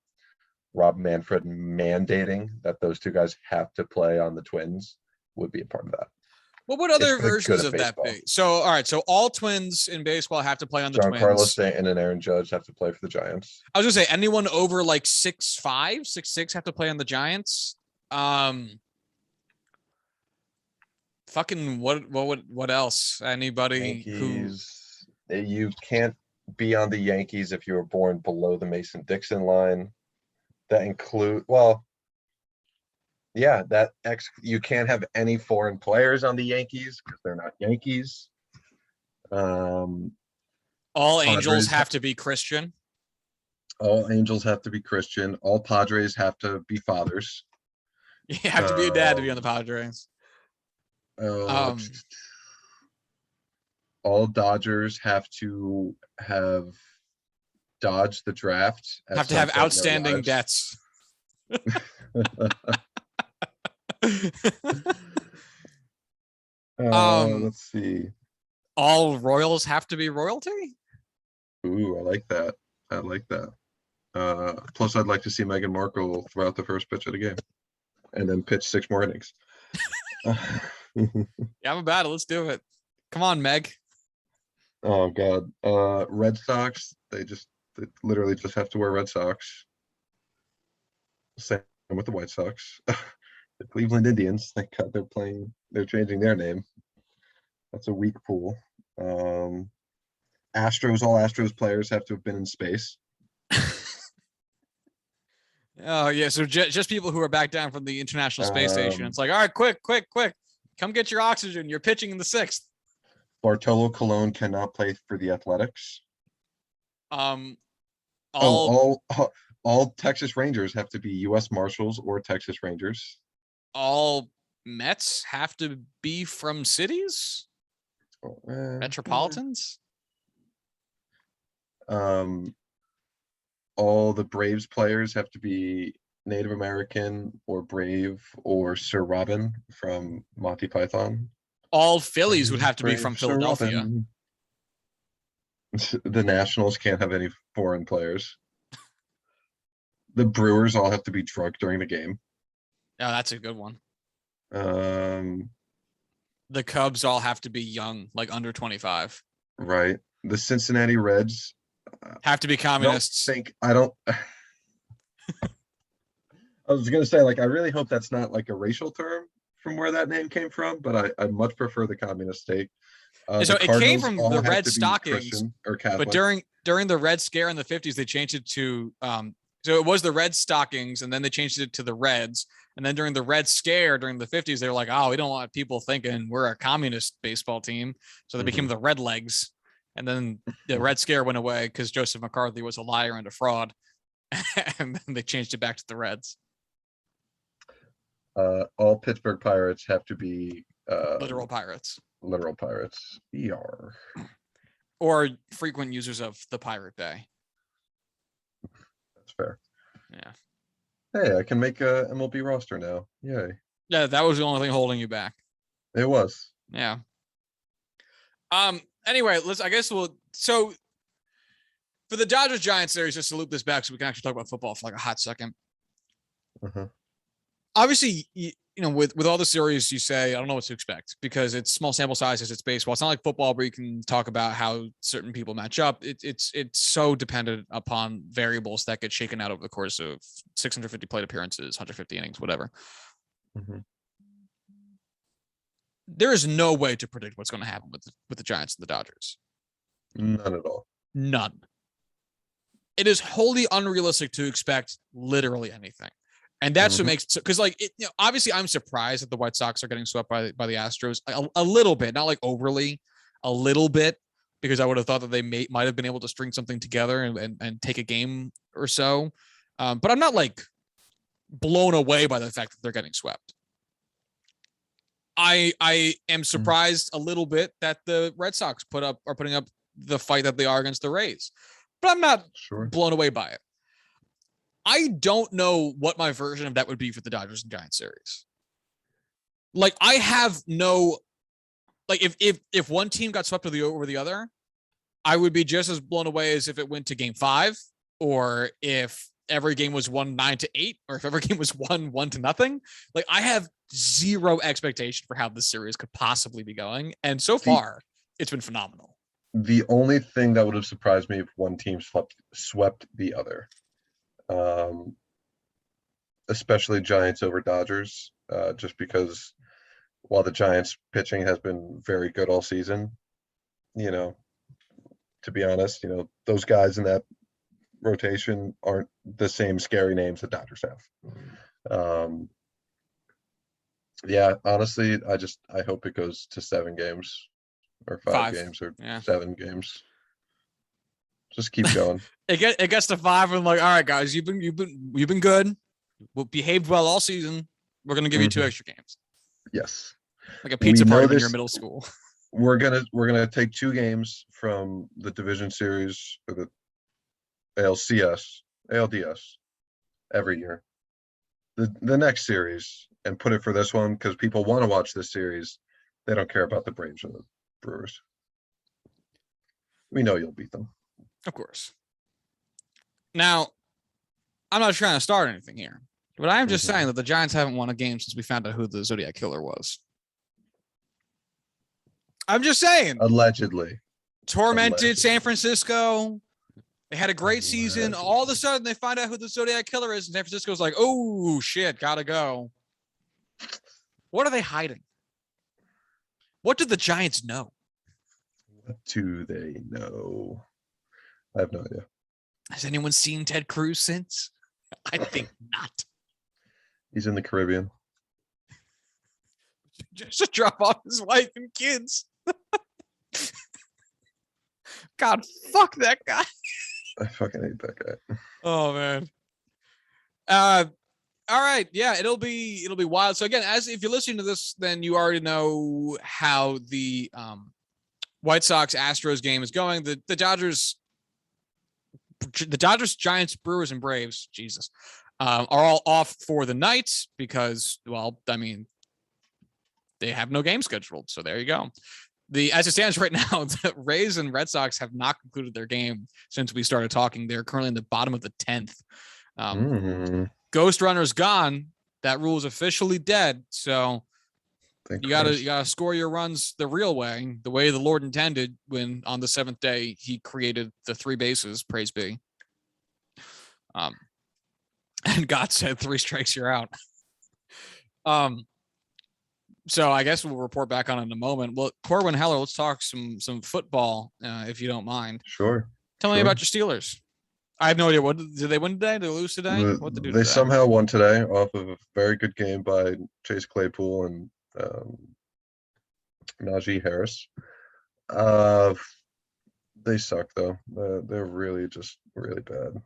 Rob Manfred mandating that those two guys have to play on the Twins would be a part of that. What would It's other for the good versions of of that baseball. be? So, all right. So all twins in baseball have to play on the Giancarlo Twins. Stanton and Aaron Judge have to play for the Giants. I was gonna say anyone over like 6'5", 6'6" have to play on the Giants. Fucking what else? Anybody Yankees. You can't be on the Yankees if you were born below the Mason-Dixon line. That include yeah, you can't have any foreign players on the Yankees because they're not Yankees. all Angels have to be Christian. All Angels have to be Christian. All Padres have to be fathers. You have to be a dad to be on the Padres. Uh, all Dodgers have to have dodged the draft. At Have to some have point in their outstanding lives. debts. Um, Let's see. all Royals have to be royalty. Ooh, I like that. I like that. Plus, I'd like to see Meghan Markle throw out the first pitch of the game, and then pitch 6 more innings. Yeah, I'm about it. Let's do it. Come on, Meg. Oh God. Red Sox. They literally just have to wear Red Sox. Same with the White Sox. The Cleveland Indians. Thank God they're changing their name. That's a weak pool. Astros. All Astros players have to have been in space. Oh yeah, so just people who are back down from the International Space Station. It's like, all right, quick, come get your oxygen. You're pitching in the 6th. Bartolo Colon cannot play for the Athletics. All All Texas Rangers have to be U.S. Marshals or Texas Rangers. all Mets have to be from cities, metropolitans. All the Braves players have to be Native American or Brave or Sir Robin from Monty Python. All Phillies would have to be from Sir Philadelphia. Robin. The Nationals can't have any foreign players. The Brewers all have to be drunk during the game. Yeah, that's a good one. The Cubs all have to be young, like under 25. Right. The Cincinnati Reds have to be communists. I was gonna say, like, I really hope that's not like a racial term from where that name came from, but I much prefer the communist state. So it came from the Red Stockings, but during the Red Scare in the 50s, they changed it to so it was the Red Stockings, and then they changed it to the Reds. And then during the Red Scare during the 50s, they were like, oh, we don't want people thinking we're a communist baseball team. So they became the Red Legs. And then the Red Scare went away because Joseph McCarthy was a liar and a fraud. And then they changed it back to the Reds. All Pittsburgh Pirates have to be literal pirates. Literal pirates. ER. Or frequent users of the Pirate Bay. That's fair. Yeah. Hey, I can make a MLB roster now. Yay. Yeah, that was the only thing holding you back. It was. Yeah. Anyway, so for the Dodgers Giants series, just to loop this back so we can actually talk about football for like a hot second. Obviously, you know, with all the series, you say, I don't know what to expect because it's small sample sizes, it's baseball. It's not like football where you can talk about how certain people match up. It's so dependent upon variables that get shaken out over the course of 650 plate appearances, 150 innings, whatever. There is no way to predict what's going to happen with the Giants and the Dodgers. None at all. None. It is wholly unrealistic to expect literally anything. And that's what makes it so, because obviously I'm surprised that the White Sox are getting swept by the Astros a little bit, not like overly, a little bit, because I would have thought that they might have been able to string something together and take a game or so. But I'm not like blown away by the fact that they're getting swept. I am surprised a little bit that the Red Sox are putting up the fight that they are against the Rays, but I'm not blown away by it. I don't know what my version of that would be for the Dodgers and Giants series. Like, I have no, like, if one team got swept over the other, I would be just as blown away as if it went to game 5, or if every game was 9-8, or if every game was 1-0. Like, I have zero expectation for how this series could possibly be going. And so far, it's been phenomenal. The only thing that would have surprised me if one team swept the other. Especially Giants over Dodgers, just because while the Giants pitching has been very good all season, you know, to be honest, you know, those guys in that rotation aren't the same scary names that Dodgers have. Yeah, honestly, I hope it goes to 7 games or 5 games or 7 games. Just keep going. It gets to 5 and like, all right, guys, you've been good. We'll behaved well all season. We're gonna give you 2 extra games. Yes. Like a pizza party when you're in middle school. we're gonna take 2 games from the division series or the ALDS every year. The next series and put it for this one because people want to watch this series. They don't care about the Braves or the Brewers. We know you'll beat them. Of course. Now, I'm not trying to start anything here, but I'm just saying that the Giants haven't won a game since we found out who the Zodiac Killer was. I'm just saying. Allegedly. Tormented San Francisco. They had a great season. All of a sudden, they find out who the Zodiac Killer is, and San Francisco's like, oh, shit, gotta go. What are they hiding? What did the Giants know? What do they know? I have no idea. Has anyone seen Ted Cruz since? I think not. He's in the Caribbean. Just to drop off his wife and kids. God, fuck that guy. I fucking hate that guy. Oh man. All right. Yeah, it'll be wild. So again, as if you're listening to this, then you already know how the White Sox Astros game is going. The Dodgers, Giants, Brewers, and Braves, Jesus, are all off for the night because, well, I mean, they have no game scheduled. So there you go. As it stands right now, the Rays and Red Sox have not concluded their game since we started talking. They're currently in the bottom of the 10th. Ghost Runner's gone. That rule is officially dead. So you gotta score your runs the real way, the way the Lord intended when on the 7th day he created the 3 bases. Praise be. And God said 3 strikes, you're out. So I guess we'll report back on it in a moment. Well, Corwin Heller, let's talk some football, if you don't mind. Sure. Tell me about your Steelers. I have no idea. What did they win today? Did they lose today? What did they do? They somehow won today off of a very good game by Chase Claypool and Najee Harris. They suck though. They're really just really bad.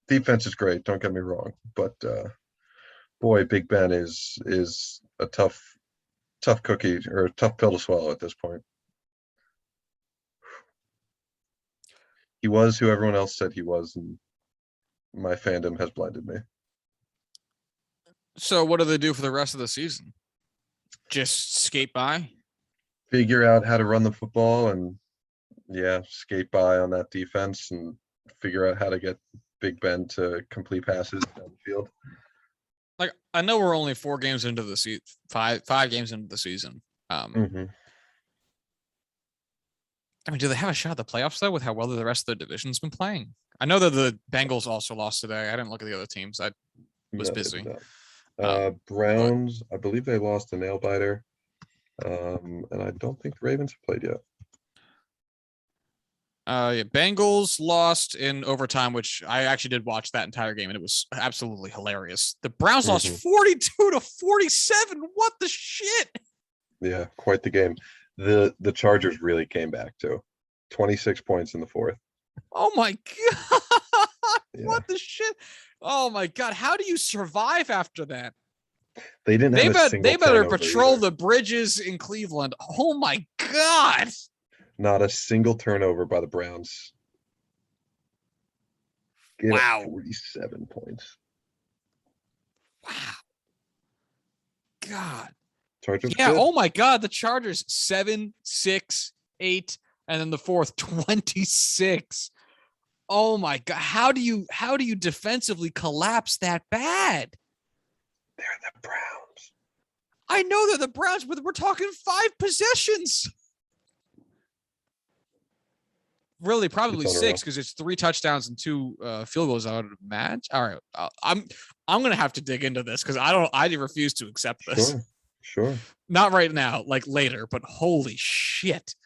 Defense is great. Don't get me wrong, but boy, Big Ben is a tough cookie or a tough pill to swallow at this point. He was who everyone else said he was, and my fandom has blinded me. So what do they do for the rest of the season? Just skate by? Figure out how to run the football and, skate by on that defense and figure out how to get Big Ben to complete passes down the field. Like, I know we're only 4 games into the season, five games into the season. I mean, do they have a shot at the playoffs, though, with how well the rest of the division's been playing? I know that the Bengals also lost today. I didn't look at the other teams. I was busy. Browns, I believe they lost a nail biter. And I don't think the Ravens have played yet. Bengals lost in overtime, which I actually did watch that entire game, and it was absolutely hilarious. The Browns lost 42-47. What the shit? Yeah, quite the game. The Chargers really came back too. 26 points in the 4th. Oh my god. Yeah. What the shit? Oh my god. How do you survive after that? They didn't have a single They better turnover patrol either. The bridges in Cleveland. Oh my god. Not a single turnover by the Browns. Wow. 47 points. Wow. God. Chargers. Yeah. Good. Oh my God. The Chargers 7-6-8, and then the 4th 26. Oh my God. How do you defensively collapse that bad? They're the Browns. I know they're the Browns, but we're talking 5 possessions. Really, probably 6 because it's 3 touchdowns and 2 field goals out of the match. All right, I'm gonna have to dig into this because I refuse to accept this. Sure. Not right now, like later. But holy shit!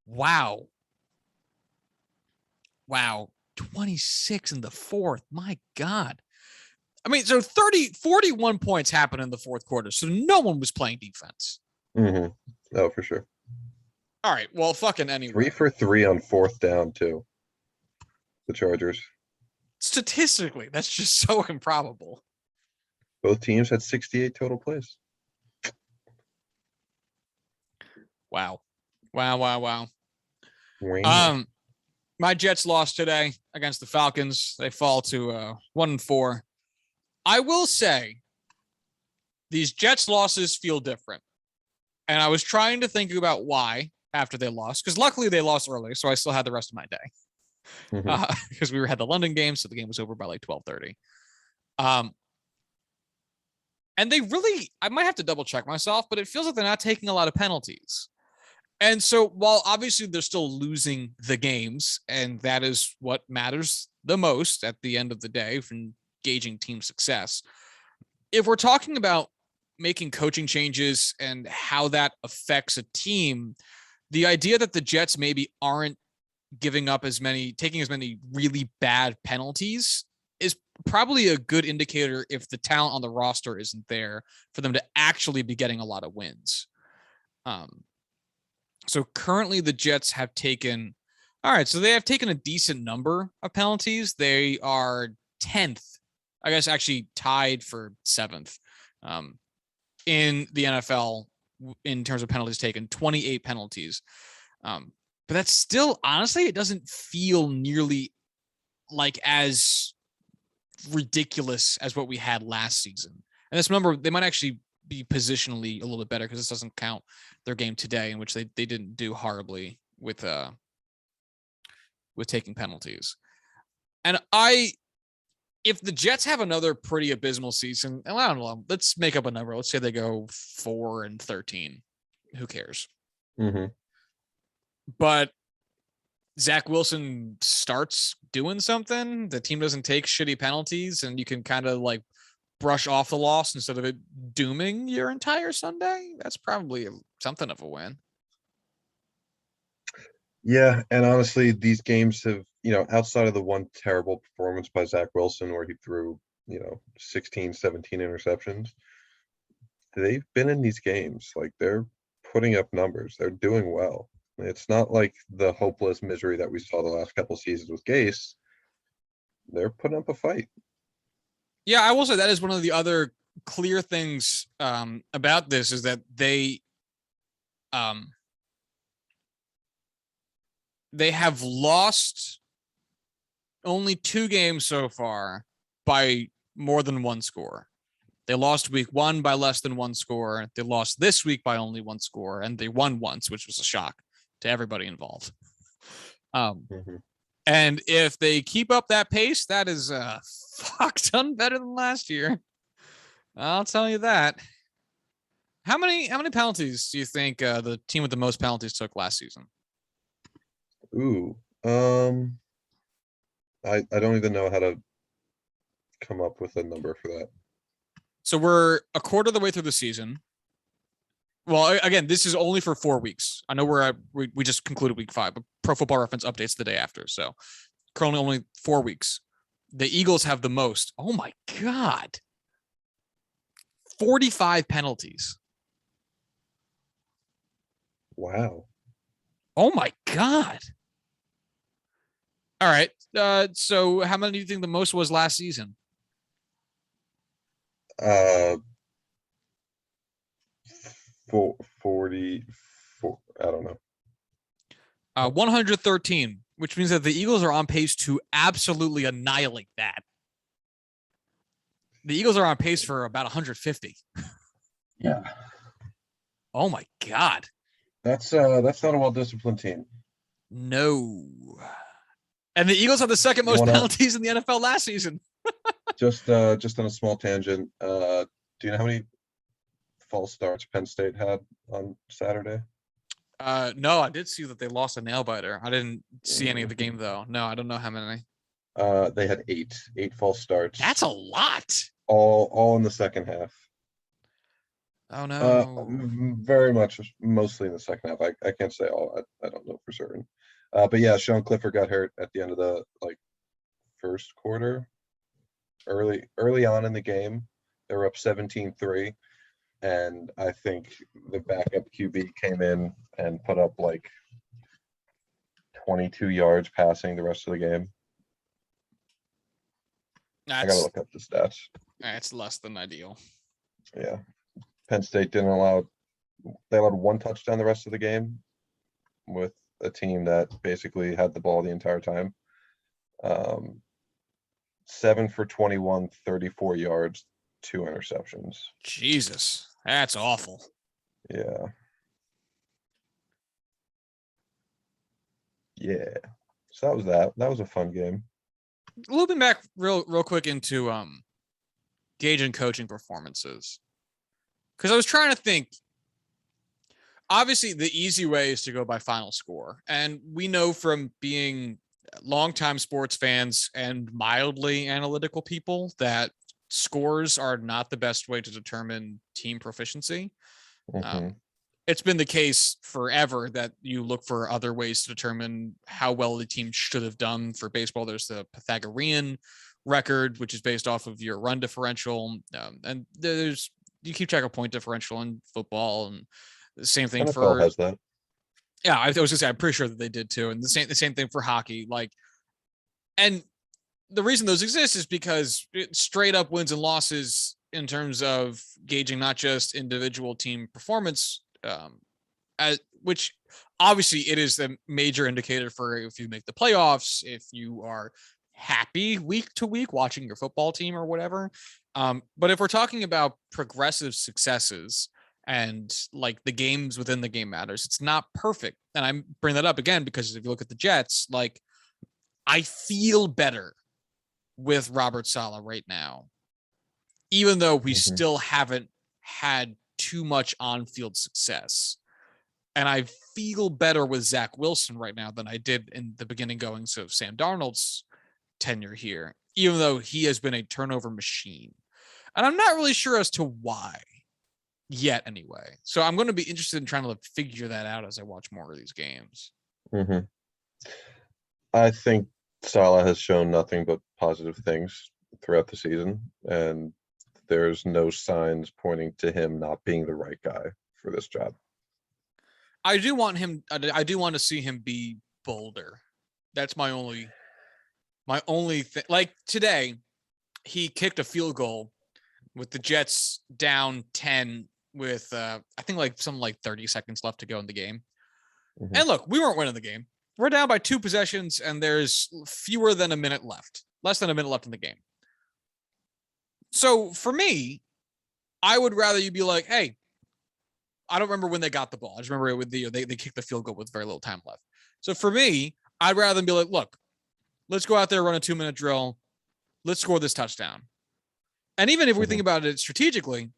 Wow. 26 in the 4th. My God. I mean, so 41 points happened in the 4th quarter. So no one was playing defense. Oh, for sure. All right. Well, fucking anyway. 3 for 3 on 4th down too. The Chargers. Statistically, that's just so improbable. Both teams had 68 total plays. Wow. Wow, wow, wow. Wow. My Jets lost today against the Falcons. They fall to 1-4. I will say these Jets losses feel different. And I was trying to think about why after they lost, because luckily they lost early, so I still had the rest of my day. Mhm. Because we had the London game, so the game was over by like 12:30. And they really, I might have to double check myself, but it feels like they're not taking a lot of penalties. And so while obviously they're still losing the games, and that is what matters the most at the end of the day from gauging team success, if we're talking about making coaching changes and how that affects a team, the idea that the Jets maybe aren't taking as many really bad penalties is probably a good indicator if the talent on the roster isn't there for them to actually be getting a lot of wins. So currently the Jets have taken, all right, so they have taken a decent number of penalties. They are 10th, I guess actually tied for 7th in the NFL in terms of penalties taken, 28 penalties. But that's still, honestly, it doesn't feel nearly like as ridiculous as what we had last season. And this number, they might actually be positionally a little bit better because this doesn't count their game today, in which they didn't do horribly with taking penalties. And if the Jets have another pretty abysmal season, and I don't know, let's make up a number. Let's say they go 4-13. Who cares? Mhm. But Zach Wilson starts doing something, the team doesn't take shitty penalties, and you can kind of like brush off the loss instead of it dooming your entire Sunday. That's probably something of a win. Yeah, and honestly, these games have, outside of the one terrible performance by Zach Wilson where he threw, 16, 17 interceptions, they've been in these games. Like they're putting up numbers. They're doing well. It's not like the hopeless misery that we saw the last couple seasons with Gase. They're putting up a fight. Yeah, I will say that is one of the other clear things about this is that they have lost only 2 games so far by more than 1 score. They lost week 1 by less than 1 score. They lost this week by only 1 score, and they won once, which was a shock to everybody involved. Mhm. And if they keep up that pace, that is fuck ton better than last year. I'll tell you that. How many penalties do you think the team with the most penalties took last season? Ooh, I don't even know how to come up with a number for that. So we're a quarter of the way through the season. Well, again, this is only for 4 weeks. I know we just concluded week 5, but Pro Football Reference updates the day after. So currently only 4 weeks. The Eagles have the most. Oh my God. 45 penalties. Wow. Oh my God. All right. So how many do you think the most was last season? Uh, 44. I don't know. 113, which means that the Eagles are on pace to absolutely annihilate that. The Eagles are on pace for about 150. Yeah. Oh my God. That's not a well-disciplined team. No. And the Eagles have the second You most wanna penalties in the NFL last season. just on a small tangent. Do you know how many false starts Penn State had on Saturday? No, I did see that they lost a nail biter. I didn't see any of the Mhm. game though. No, I don't know how many. They had eight false starts, That's a lot. all in the second half. Oh no. Very much, mostly in the second half. I can't say all. I don't know for certain. But yeah, Sean Clifford got hurt at the end of the first quarter, early on in the game. They were up 17-3, and I think the backup QB came in and put up 22 yards passing the rest of the game. I gotta That's look up the stats. less than ideal. Yeah, Penn State didn't allow. They allowed 1 touchdown the rest of the game. with a team that basically had the ball the entire time. 7 for 21, 34 yards, 2 interceptions. Jesus, that's awful. Yeah. Yeah. So that was that. That was a fun game. Looping back real quick into gauging coaching performances. Because I was trying to think. Obviously, the easy way is to go by final score. And we know from being longtime sports fans and mildly analytical people that scores are not the best way to determine team proficiency. Mm-hmm. It's been the case forever that you look for other ways to determine how well the team should have done. For baseball, there's the Pythagorean record, which is based off of your run differential. And there's you keep track of point differential in football, and the same thing NFL has that. Yeah, I was gonna say I'm pretty sure that they did too, and the same thing for hockey. Like, and the reason those exist is because straight up wins and losses in terms of gauging not just individual team performance, which obviously it is the major indicator for if you make the playoffs, if you are happy week to week watching your football team or whatever. But if we're talking about progressive successes and like the games within the game matters, it's not perfect. And I bring that up again because if you look at the Jets, like I feel better with Robert Saleh right now, even though we still haven't had too much on-field success. And I feel better with Zach Wilson right now than I did in the beginning goings of Sam Darnold's tenure here, even though he has been a turnover machine. And I'm not really sure as to why yet anyway. So I'm going to be interested in trying to figure that out as I watch more of these games. Mm-hmm. I think Salah has shown nothing but positive things throughout the season, and there's no signs pointing to him not being the right guy for this job. I do want to see him be bolder. That's my only thing. Like today, he kicked a field goal with the Jets down 10 with I think like 30 seconds left to go in the game. Mm-hmm. And look, we weren't winning the game. We're down by 2 possessions and there's fewer than a minute left. Less than a minute left in the game. So for me, I would rather you be like, hey, I don't remember when they got the ball. I just remember it with they kicked the field goal with very little time left. So for me, I'd rather be like, look, let's go out there, run a 2-minute drill. Let's score this touchdown. And even if we think about it strategically,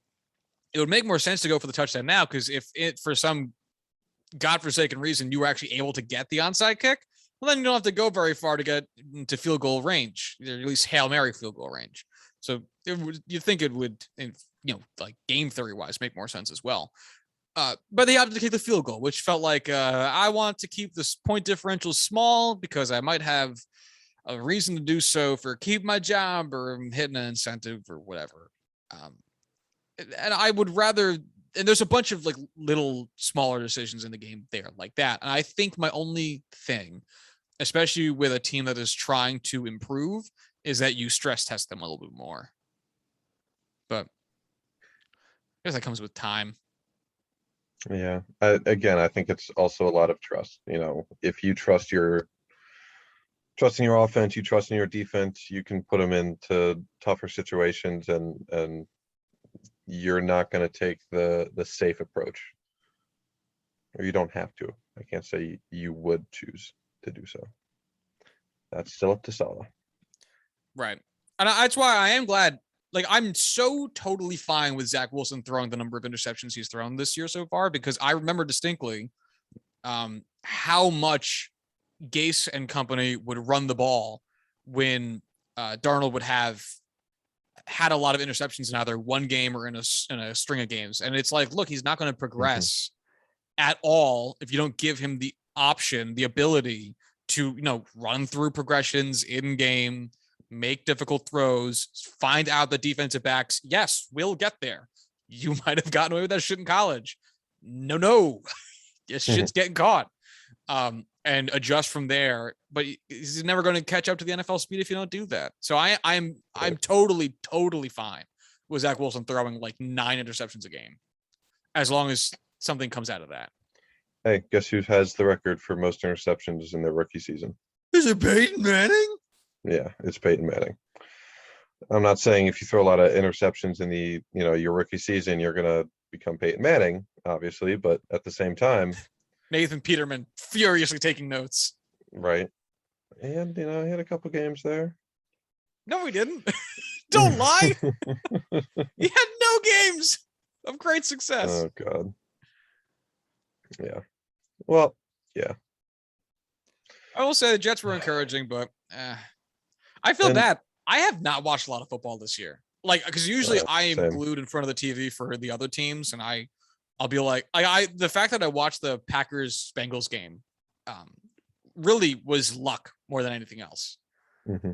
it would make more sense to go for the touchdown now, because if it, for some godforsaken reason, you were actually able to get the onside kick, well, then you don't have to go very far to get to field goal range, or at least Hail Mary field goal range. So you think it would, like game theory wise, make more sense as well. But they opted to kick the field goal, which felt like I want to keep this point differential small because I might have a reason to do so for keep my job or I'm hitting an incentive or whatever. And I would rather, and there's a bunch of like little smaller decisions in the game there like that. And I think my only thing, especially with a team that is trying to improve, is that you stress test them a little bit more. But I guess that comes with time. Yeah. I think it's also a lot of trust. If you trust your offense, you trust in your defense, you can put them into tougher situations, and you're not going to take the safe approach, or you don't have to. I can't say you would choose to do so. That's still up to Salah. Right. And that's why I am glad. Like, I'm so totally fine with Zach Wilson throwing the number of interceptions he's thrown this year so far, because I remember distinctly how much Gase and company would run the ball when Darnold would have had a lot of interceptions in either one game or in a string of games. And it's like, look, he's not going to progress at all if you don't give him the option, the ability to, run through progressions in game, make difficult throws, find out the defensive backs. Yes, we'll get there. You might have gotten away with that shit in college. No. This shit's getting caught. And adjust from there. But he's never going to catch up to the NFL speed if you don't do that. So I'm totally fine with Zach Wilson throwing like 9 interceptions a game, as long as something comes out of that. Hey, guess who has the record for most interceptions in their rookie season? Is it Peyton Manning? Yeah, it's Peyton Manning. I'm not saying if you throw a lot of interceptions in the, your rookie season, you're gonna become Peyton Manning, obviously, but at the same time, Nathan Peterman furiously taking notes. right? And he had a couple games there. No, he didn't. Don't lie. He had no games of great success. Oh God. Yeah. Well, yeah. I will say the Jets were encouraging, but I feel bad. I have not watched a lot of football this year. Like, because usually I am same. glued in front of the TV for the other teams, and I'll be like, the fact that I watched the Packers Bengals game, really was luck more than anything else. Mm-hmm.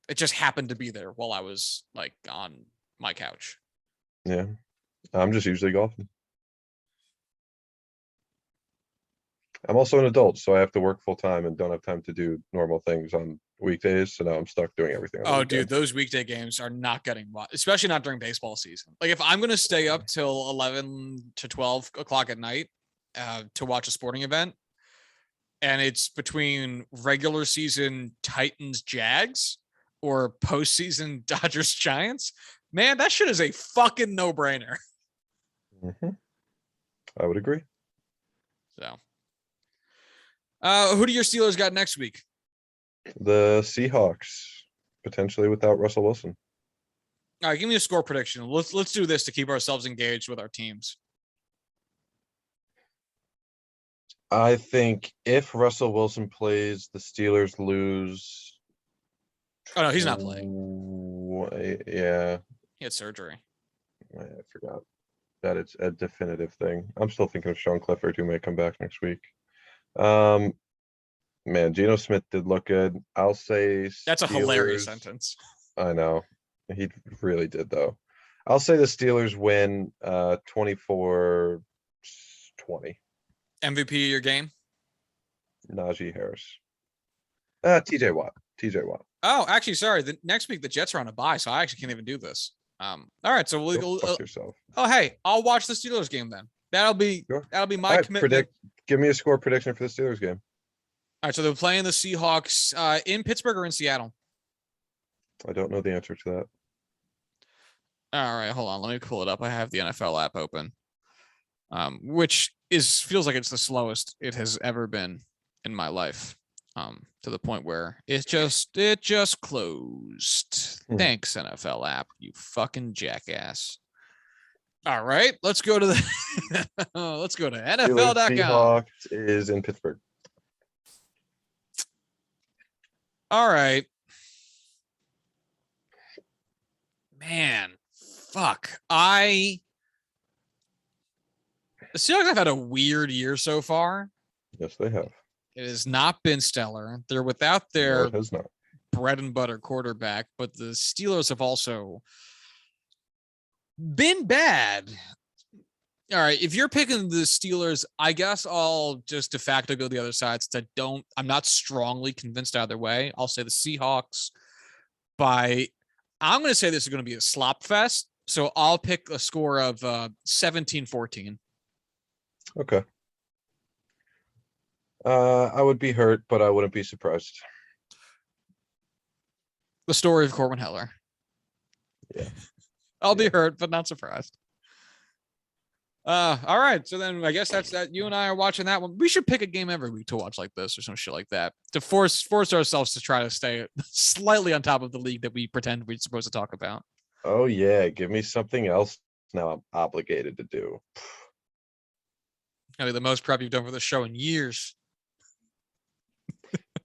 It just happened to be there while I was like on my couch. Yeah, I'm just usually golfing. I'm also an adult, so I have to work full time and don't have time to do normal things on weekdays. So now I'm stuck doing everything. Oh, dude, those weekday games are not getting watched, especially not during baseball season. Like if I'm going to stay up till 11 to 12 o'clock at night to watch a sporting event, and it's between regular season Titans Jags or postseason Dodgers Giants, man, that shit is a fucking no-brainer. Mm-hmm. I would agree. So, who do your Steelers got next week? The Seahawks, potentially without Russell Wilson. All right, give me a score prediction. Let's do this to keep ourselves engaged with our teams. I think if Russell Wilson plays, the Steelers lose. Oh no, he's not playing. Yeah. He had surgery. I forgot that it's a definitive thing. I'm still thinking of Sean Clifford, who may come back next week. Man, Geno Smith did look good. I'll say that's a hilarious sentence. I know. He really did, though. I'll say the Steelers win 24-20. MVP of your game? Najee Harris. TJ Watt. Oh, actually, sorry. The next week the Jets are on a bye, so I actually can't even do this. All right, so we'll fuck yourself. Oh, hey, I'll watch the Steelers game then. That'll be my commitment. Give me a score prediction for the Steelers game. All right, so they're playing the Seahawks in Pittsburgh or in Seattle? I don't know the answer to that. All right, hold on. Let me pull it up. I have the NFL app open, which feels like it's the slowest it has ever been in my life, to the point where it just closed. Thanks, NFL app, you fucking jackass. All right, let's go to the let's go to NFL.com. Seahawks is in Pittsburgh. All right. Man, fuck. The Seahawks have had a weird year so far. Yes, they have. It has not been stellar. They're without their it has not. bread and butter quarterback, but the Steelers have also been bad. All right, if you're picking the Steelers, I guess I'll just de facto go the other side. Since I'm not strongly convinced either way. I'll say the Seahawks I'm going to say this is going to be a slop fest. So I'll pick a score of 17-14. Okay. I would be hurt, but I wouldn't be surprised. The story of Corwin Heller. Yeah. I'll be hurt, but not surprised. All right. So then I guess that's that. You and I are watching that one. We should pick a game every week to watch like this or some shit like that to force ourselves to try to stay slightly on top of the league that we pretend we're supposed to talk about. Oh yeah. Give me something else now I'm obligated to do. I mean, the most prep you've done for the show in years.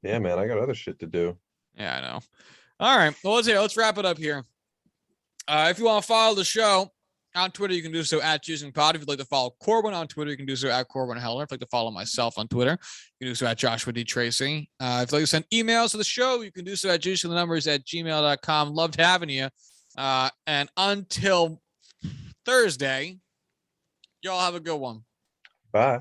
Yeah, man. I got other shit to do. Yeah, I know. All right. Well, let's wrap it up here. If you want to follow the show on Twitter, you can do so at JoosingPod. If you'd like to follow Corwin on Twitter, you can do so at Corwin Heller. If you'd like to follow myself on Twitter, you can do so at Joshua D. Tracy. If you'd like to send emails to the show, you can do so at juicingthenumbers@gmail.com. Loved having you. And until Thursday, y'all have a good one. Bye.